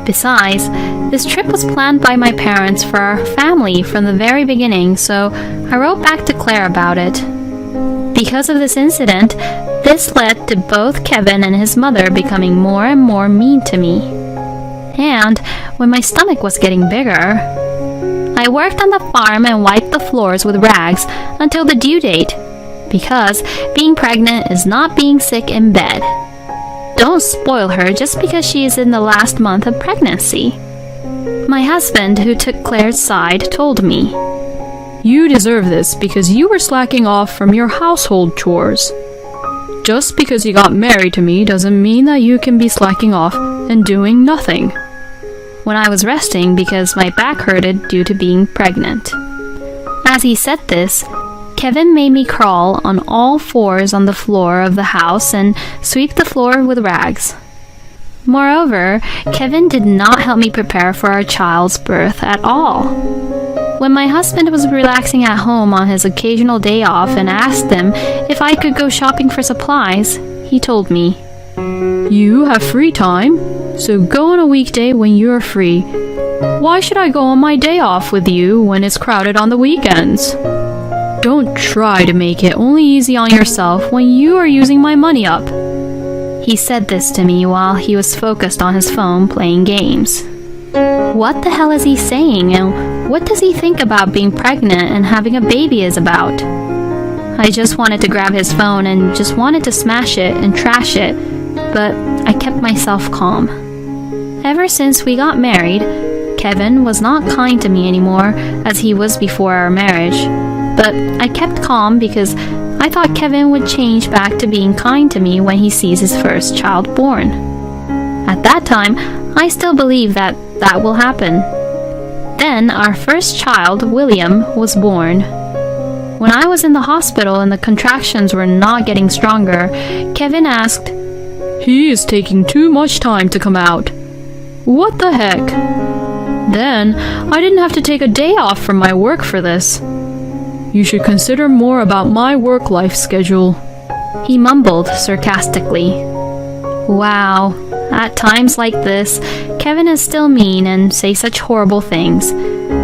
Besides, this trip was planned by my parents for our family from the very beginning, so I wrote back to Claire about it. Because of this incident, this led to both Kevin and his mother becoming more and more mean to me. And when my stomach was getting bigger, I worked on the farm and wiped the floors with rags until the due date, because being pregnant is not being sick in bed. Don't spoil her just because she is in the last month of pregnancy. My husband, who took Claire's side, told me, "You deserve this because you were slacking off from your household chores." Just because you got married to me doesn't mean that you can be slacking off and doing nothing. When I was resting because my back hurted due to being pregnant. As he said this, Kevin made me crawl on all fours on the floor of the house and sweep the floor with rags. Moreover, Kevin did not help me prepare for our child's birth at all. When my husband was relaxing at home on his occasional day off and asked him if I could go shopping for supplies, he told me, "You have free time, so go on a weekday when you're free. Why should I go on my day off with you when it's crowded on the weekends? Don't try to make it only easy on yourself when you are using my money up." He said this to me while he was focused on his phone playing games. What the hell is he saying, and what does he think about being pregnant and having a baby is about? I just wanted to grab his phone and just wanted to smash it and trash it, but I kept myself calm. Ever since we got married, Kevin was not kind to me anymore as he was before our marriage, but I kept calm because I thought Kevin would change back to being kind to me when he sees his first child born. At that time, I still believe that that will happen. Then our first child, William, was born. When I was in the hospital and the contractions were not getting stronger, Kevin asked, "He is taking too much time to come out. What the heck?" Then I didn't have to take a day off from my work for this. "You should consider more about my work-life schedule," he mumbled sarcastically. Wow, at times like this, Kevin is still mean and say such horrible things.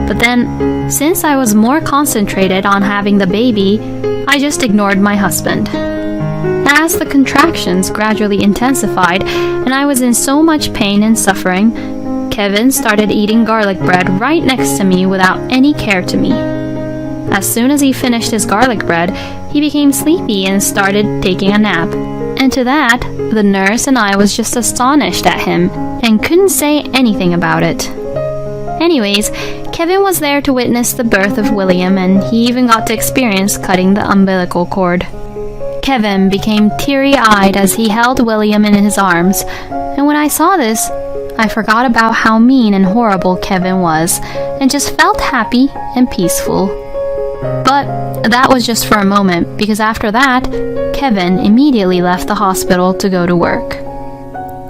But then, since I was more concentrated on having the baby, I just ignored my husband. As the contractions gradually intensified and I was in so much pain and suffering, Kevin started eating garlic bread right next to me without any care to me. As soon as he finished his garlic bread, he became sleepy and started taking a nap. And to that, the nurse and I was just astonished at him and couldn't say anything about it. Anyways, Kevin was there to witness the birth of William, and he even got to experience cutting the umbilical cord. Kevin became teary-eyed as he held William in his arms, and when I saw this, I forgot about how mean and horrible Kevin was and just felt happy and peaceful. But that was just for a moment, because after that, Kevin immediately left the hospital to go to work.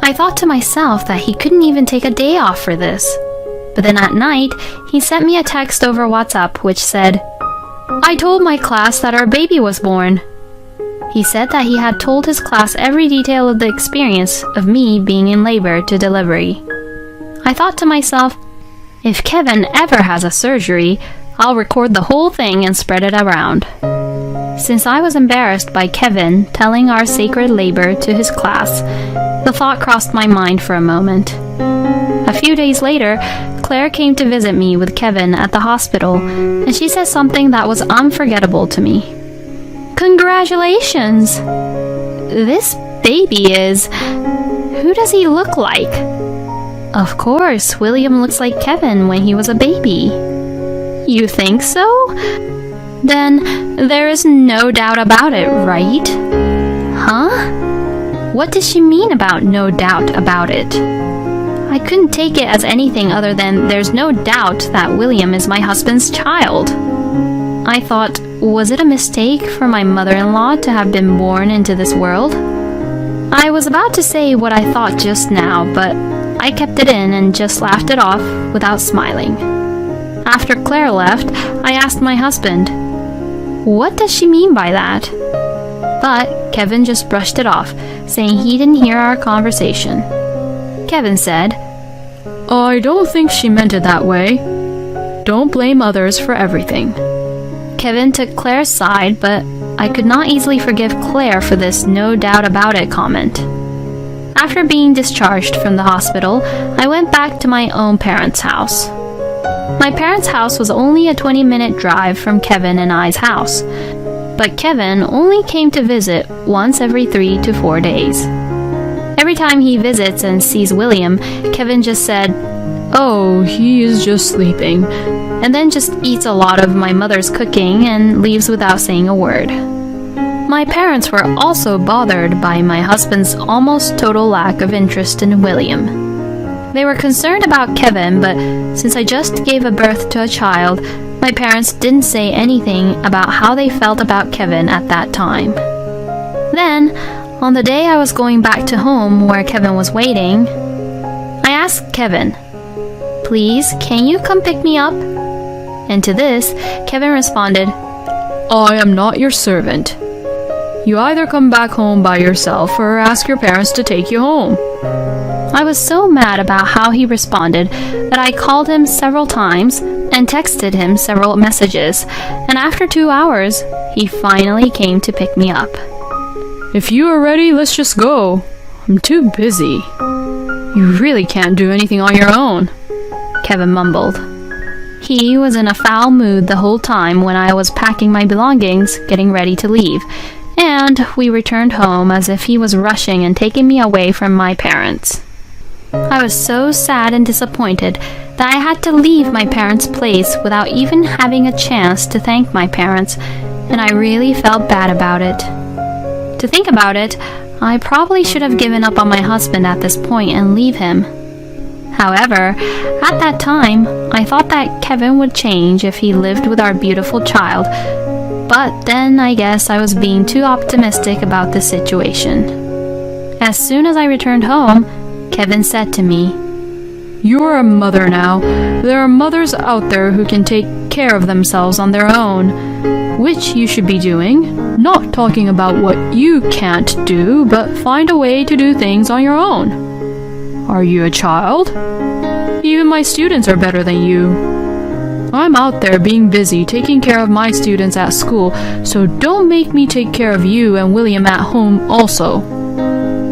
I thought to myself that he couldn't even take a day off for this. But then at night, he sent me a text over WhatsApp which said, "I told my class that our baby was born." He said that he had told his class every detail of the experience of me being in labor to delivery. I thought to myself, if Kevin ever has a surgery, I'll record the whole thing and spread it around. Since I was embarrassed by Kevin telling our sacred labor to his class, the thought crossed my mind for a moment. A few days later, Claire came to visit me with Kevin at the hospital, and she said something that was unforgettable to me. "Congratulations! This baby is... Who does he look like?" Of course, William looks like Kevin when he was a baby. You think so? Then there is no doubt about it, right? Huh? What does she mean about no doubt about it? I couldn't take it as anything other than there's no doubt that William is my husband's child. I thought, was it a mistake for my mother-in-law to have been born into this world? I was about to say what I thought just now, but I kept it in and just laughed it off without smiling. After Claire left, I asked my husband, "What does she mean by that?" But Kevin just brushed it off, saying he didn't hear our conversation. Kevin said, "I don't think she meant it that way. Don't blame others for everything." Kevin took Claire's side, but I could not easily forgive Claire for this no doubt about it comment. After being discharged from the hospital, I went back to my own parents' house. My parents' house was only a 20-minute drive from Kevin and I's house, but Kevin only came to visit once every 3 to 4 days. Every time he visits and sees William, Kevin just said, "Oh, he is just sleeping," and then just eats a lot of my mother's cooking and leaves without saying a word. My parents were also bothered by my husband's almost total lack of interest in William. They were concerned about Kevin, but since I just gave a birth to a child, my parents didn't say anything about how they felt about Kevin at that time. Then, on the day I was going back to home where Kevin was waiting, I asked Kevin, "Please, can you come pick me up?" And to this, Kevin responded, I am not your servant. You either come back home by yourself or ask your parents to take you home. I was so mad about how he responded that I called him several times and texted him several messages, and after 2 hours, he finally came to pick me up. If you are ready, let's just go. I'm too busy. You really can't do anything on your own, Kevin mumbled. He was in a foul mood the whole time when I was packing my belongings, getting ready to leave, and we returned home as if he was rushing and taking me away from my parents. I was so sad and disappointed that I had to leave my parents' place without even having a chance to thank my parents, and I really felt bad about it. To think about it, I probably should have given up on my husband at this point and leave him. However, at that time, I thought that Kevin would change if he lived with our beautiful child, but then I guess I was being too optimistic about the situation. As soon as I returned home, Kevin said to me, You're a mother now. There are mothers out there who can take care of themselves on their own, which you should be doing. Not talking about what you can't do, but find a way to do things on your own. Are you a child? Even my students are better than you. I'm out there being busy taking care of my students at school, so don't make me take care of you and William at home also.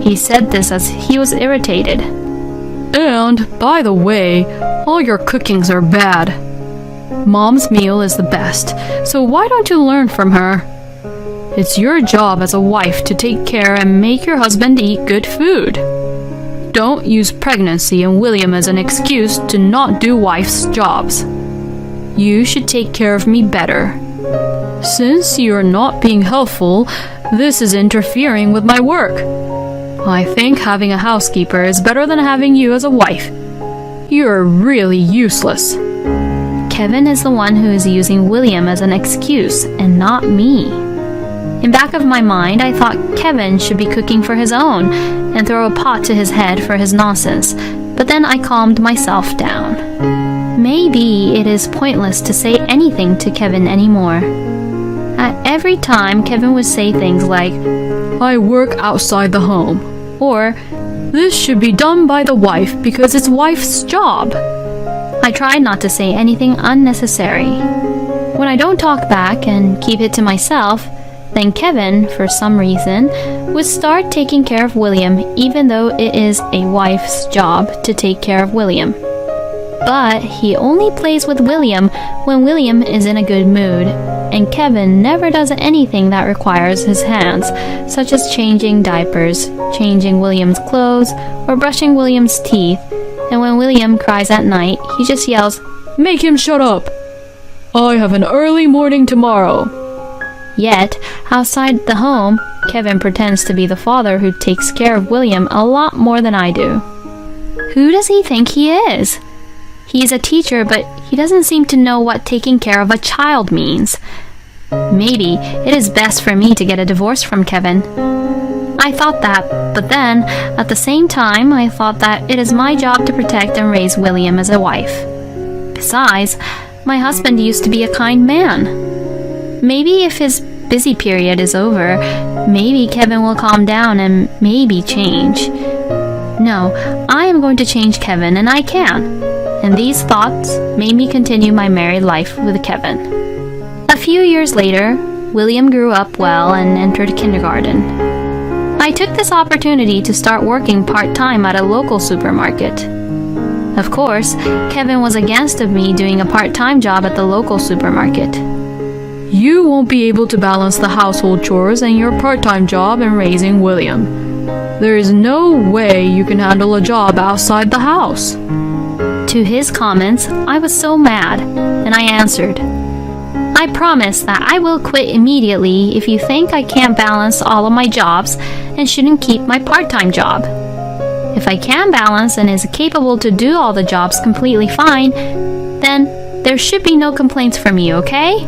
He said this as he was irritated. And, by the way, all your cookings are bad. Mom's meal is the best, so why don't you learn from her? It's your job as a wife to take care and make your husband eat good food. Don't use pregnancy and William as an excuse to not do wife's jobs. You should take care of me better. Since you are not being helpful, this is interfering with my work. I think having a housekeeper is better than having you as a wife. You're really useless. Kevin is the one who is using William as an excuse and not me. In back of my mind, I thought Kevin should be cooking for his own and throw a pot to his head for his nonsense, but then I calmed myself down. Maybe it is pointless to say anything to Kevin anymore. At every time, Kevin would say things like, I work outside the home, or this should be done by the wife because it's wife's job. I tried not to say anything unnecessary. When I don't talk back and keep it to myself, then Kevin, for some reason, would start taking care of William even though it is a wife's job to take care of William. But he only plays with William when William is in a good mood, and Kevin never does anything that requires his hands, such as changing diapers, changing William's clothes, or brushing William's teeth, and when William cries at night, he just yells, Make him shut up! I have an early morning tomorrow. Yet, outside the home, Kevin pretends to be the father who takes care of William a lot more than I do. Who does he think he is? He is a teacher, but he doesn't seem to know what taking care of a child means. Maybe it is best for me to get a divorce from Kevin. I thought that, but then, at the same time, I thought that it is my job to protect and raise William as a wife. Besides, my husband used to be a kind man. Maybe if his busy period is over, maybe Kevin will calm down and maybe change. No, I am going to change Kevin, and I can. And these thoughts made me continue my married life with Kevin. A few years later, William grew up well and entered kindergarten. I took this opportunity to start working part-time at a local supermarket. Of course, Kevin was against of me doing a part-time job at the local supermarket. You won't be able to balance the household chores and your part-time job and raising William. There is no way you can handle a job outside the house. To his comments, I was so mad, and I answered, I promise that I will quit immediately if you think I can't balance all of my jobs and shouldn't keep my part-time job. If I can balance and is capable to do all the jobs completely fine, then there should be no complaints from you, okay?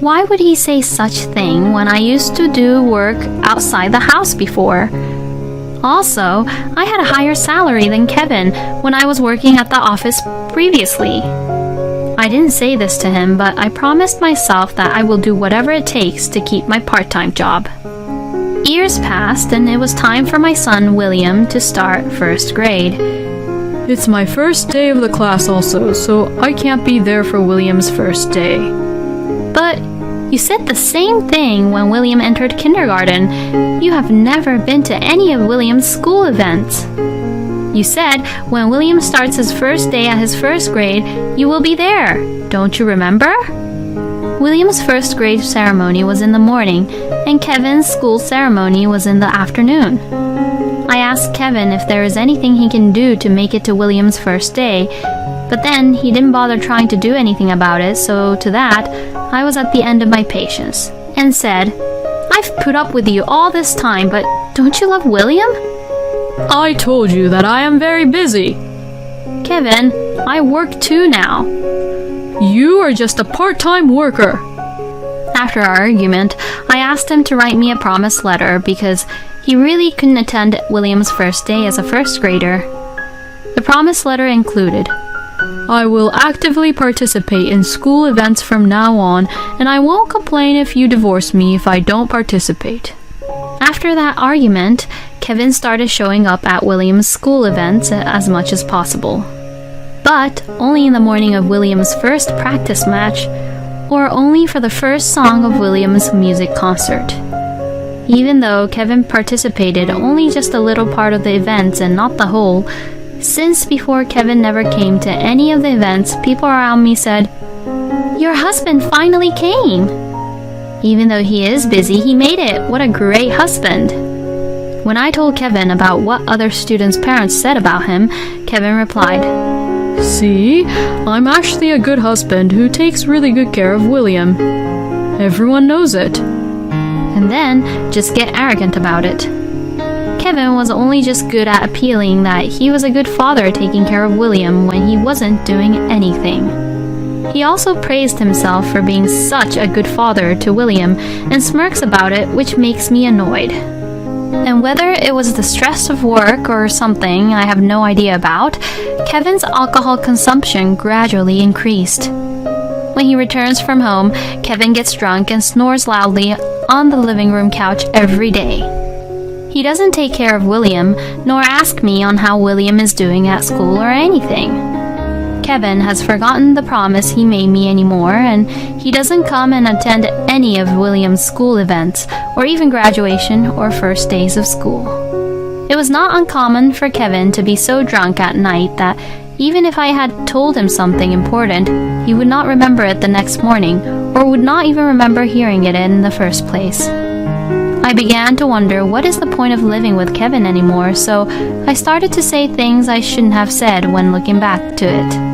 Why would he say such thing when I used to do work outside the house before? Also, I had a higher salary than Kevin when I was working at the office previously. I didn't say this to him, but I promised myself that I will do whatever it takes to keep my part-time job. Years passed, and it was time for my son William to start first grade. It's my first day of the class also, so I can't be there for William's first day. But you said the same thing when William entered kindergarten. You have never been to any of William's school events. You said when William starts his first day at his first grade, you will be there. Don't you remember? William's first grade ceremony was in the morning, and Kevin's school ceremony was in the afternoon. I asked Kevin if there is anything he can do to make it to William's first day, but then he didn't bother trying to do anything about it, so to that, I was at the end of my patience, and said, I've put up with you all this time, but don't you love William? I told you that I am very busy. Kevin, I work too now. You are just a part-time worker. After our argument, I asked him to write me a promise letter because he really couldn't attend William's first day as a first grader. The promise letter included, I will actively participate in school events from now on, and I won't complain if you divorce me if I don't participate. After that argument, Kevin started showing up at William's school events as much as possible. But only in the morning of William's first practice match, or only for the first song of William's music concert. Even though Kevin participated only just a little part of the events and not the whole, since before Kevin never came to any of the events, people around me said, Your husband finally came! Even though he is busy, he made it. What a great husband! When I told Kevin about what other students' parents said about him, Kevin replied, See, I'm actually a good husband who takes really good care of William. Everyone knows it. And then just get arrogant about it. Kevin was only just good at appealing that he was a good father taking care of William when he wasn't doing anything. He also praised himself for being such a good father to William and smirks about it, which makes me annoyed. And whether it was the stress of work or something I have no idea about, Kevin's alcohol consumption gradually increased. When he returns from home, Kevin gets drunk and snores loudly on the living room couch every day. He doesn't take care of William, nor ask me on how William is doing at school or anything. Kevin has forgotten the promise he made me anymore, and he doesn't come and attend any of William's school events, or even graduation or first days of school. It was not uncommon for Kevin to be so drunk at night that even if I had told him something important, he would not remember it the next morning, or would not even remember hearing it in the first place. I began to wonder what is the point of living with Kevin anymore, so I started to say things I shouldn't have said when looking back to it.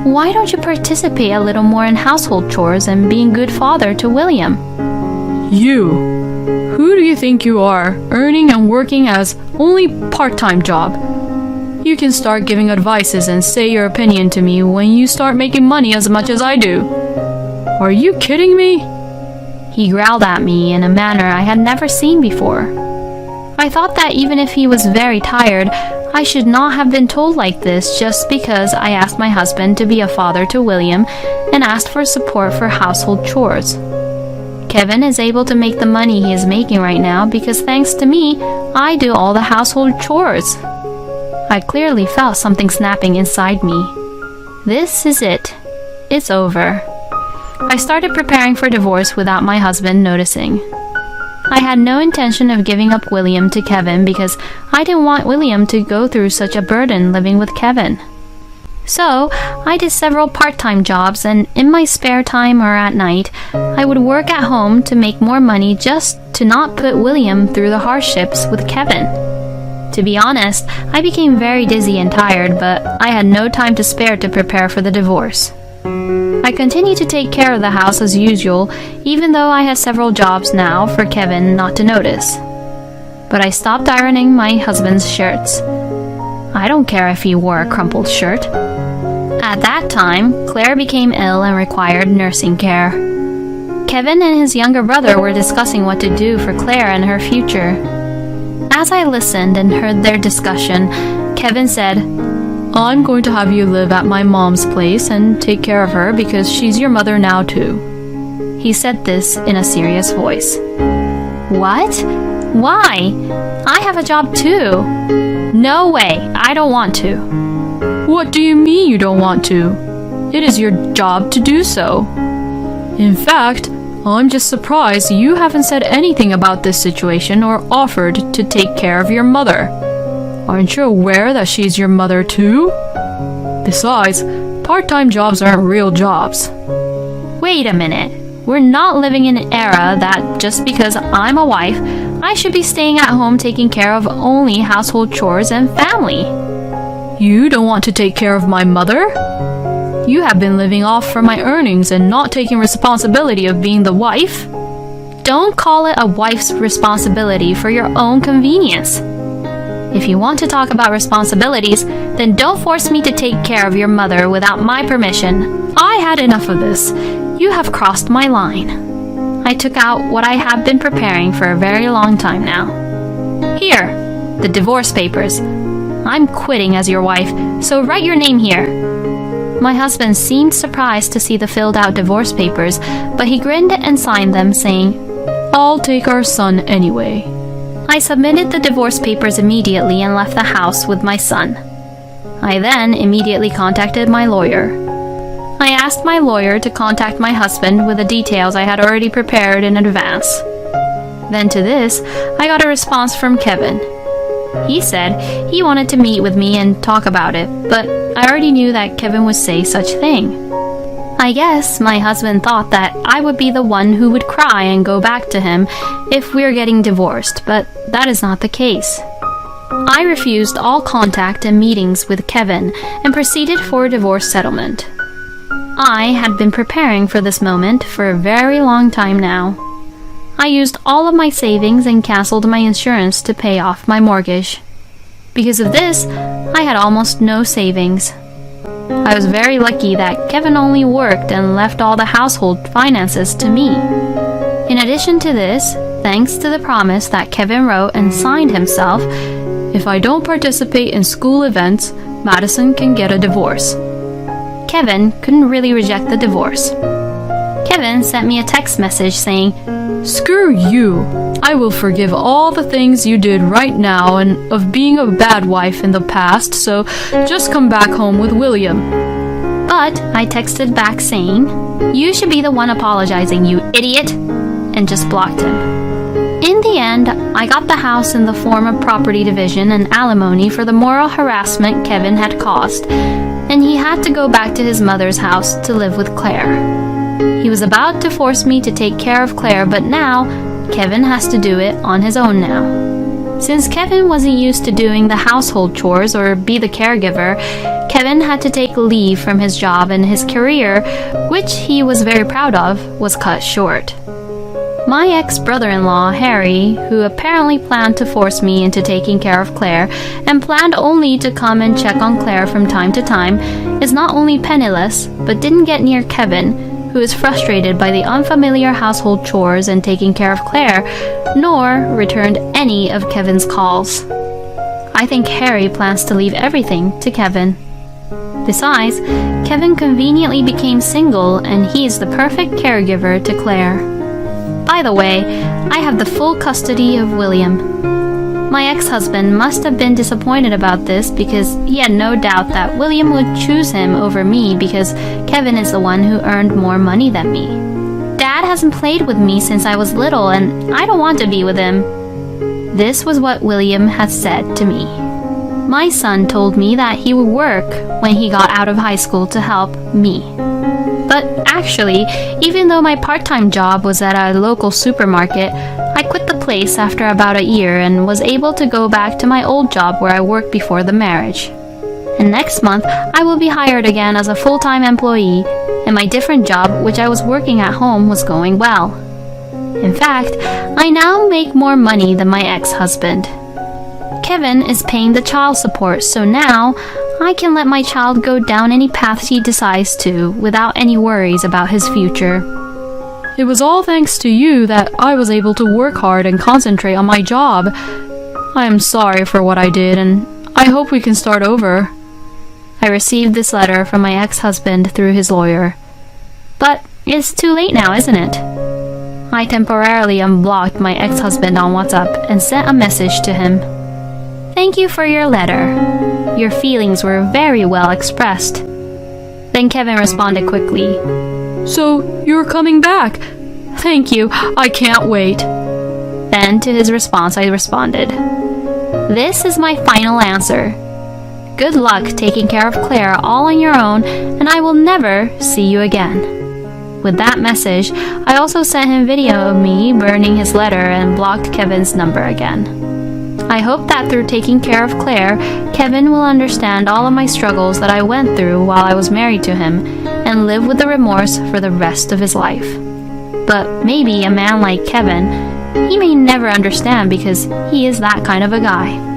Why don't you participate a little more in household chores and being a good father to William? You! Who do you think you are, earning and working as only part-time job? You can start giving advices and say your opinion to me when you start making money as much as I do. Are you kidding me? He growled at me in a manner I had never seen before. I thought that even if he was very tired, I should not have been told like this just because I asked my husband to be a father to William and asked for support for household chores. Kevin is able to make the money he is making right now because thanks to me, I do all the household chores. I clearly felt something snapping inside me. This is it. It's over. I started preparing for divorce without my husband noticing. I had no intention of giving up William to Kevin because I didn't want William to go through such a burden living with Kevin. So, I did several part-time jobs, and in my spare time or at night, I would work at home to make more money just to not put William through the hardships with Kevin. To be honest, I became very dizzy and tired, but I had no time to spare to prepare for the divorce. I continue to take care of the house as usual, even though I have several jobs now for Kevin not to notice. But I stopped ironing my husband's shirts. I don't care if he wore a crumpled shirt. At that time, Claire became ill and required nursing care. Kevin and his younger brother were discussing what to do for Claire and her future. As I listened and heard their discussion, Kevin said, I'm going to have you live at my mom's place and take care of her because she's your mother now too. He said this in a serious voice. What? Why? I have a job too. No way, I don't want to. What do you mean you don't want to? It is your job to do so. In fact, I'm just surprised you haven't said anything about this situation or offered to take care of your mother. Aren't you aware that she's your mother too? Besides, part-time jobs aren't real jobs. Wait a minute. We're not living in an era that just because I'm a wife, I should be staying at home taking care of only household chores and family. You don't want to take care of my mother? You have been living off from my earnings and not taking responsibility of being the wife? Don't call it a wife's responsibility for your own convenience. If you want to talk about responsibilities, then don't force me to take care of your mother without my permission. I had enough of this. You have crossed my line. I took out what I have been preparing for a very long time now. Here, the divorce papers. I'm quitting as your wife, so write your name here. My husband seemed surprised to see the filled out divorce papers, but he grinned and signed them, saying, I'll take our son anyway. I submitted the divorce papers immediately and left the house with my son. I then immediately contacted my lawyer. I asked my lawyer to contact my husband with the details I had already prepared in advance. Then to this, I got a response from Kevin. He said he wanted to meet with me and talk about it, but I already knew that Kevin would say such thing. I guess my husband thought that I would be the one who would cry and go back to him if we're getting divorced, but that is not the case. I refused all contact and meetings with Kevin and proceeded for a divorce settlement. I had been preparing for this moment for a very long time now. I used all of my savings and canceled my insurance to pay off my mortgage. Because of this, I had almost no savings. I was very lucky that Kevin only worked and left all the household finances to me. In addition to this, thanks to the promise that Kevin wrote and signed himself, if I don't participate in school events, Madison can get a divorce. Kevin couldn't really reject the divorce. Kevin sent me a text message saying, Screw you! I will forgive all the things you did right now and of being a bad wife in the past, so just come back home with William. But I texted back saying, You should be the one apologizing, you idiot, and just blocked him. In the end, I got the house in the form of property division and alimony for the moral harassment Kevin had caused, and he had to go back to his mother's house to live with Claire. He was about to force me to take care of Claire, but now, Kevin has to do it on his own now. Since Kevin wasn't used to doing the household chores or be the caregiver, Kevin had to take leave from his job, and his career, which he was very proud of, was cut short. My ex-brother-in-law, Harry, who apparently planned to force me into taking care of Claire and planned only to come and check on Claire from time to time, is not only penniless, but didn't get near Kevin, who is frustrated by the unfamiliar household chores and taking care of Claire, nor returned any of Kevin's calls. I think Harry plans to leave everything to Kevin. Besides, Kevin conveniently became single, and he is the perfect caregiver to Claire. By the way, I have the full custody of William. My ex-husband must have been disappointed about this because he had no doubt that William would choose him over me because Kevin is the one who earned more money than me. Dad hasn't played with me since I was little, and I don't want to be with him. This was what William had said to me. My son told me that he would work when he got out of high school to help me. But actually, even though my part-time job was at a local supermarket, I quit the place after about a year and was able to go back to my old job where I worked before the marriage. And next month, I will be hired again as a full-time employee, and my different job, which I was working at home, was going well. In fact, I now make more money than my ex-husband. Kevin is paying the child support, so now I can let my child go down any path he decides to without any worries about his future. It was all thanks to you that I was able to work hard and concentrate on my job. I am sorry for what I did, and I hope we can start over. I received this letter from my ex-husband through his lawyer. But it's too late now, isn't it? I temporarily unblocked my ex-husband on WhatsApp and sent a message to him. Thank you for your letter. Your feelings were very well expressed. Then Kevin responded quickly. So, you're coming back? Thank you, I can't wait. Then to his response I responded, this is my final answer. Good luck taking care of Claire all on your own, and I will never see you again. With that message, I also sent him video of me burning his letter and blocked Kevin's number again. I hope that through taking care of Claire, Kevin will understand all of my struggles that I went through while I was married to him and live with the remorse for the rest of his life. But maybe a man like Kevin, he may never understand because he is that kind of a guy.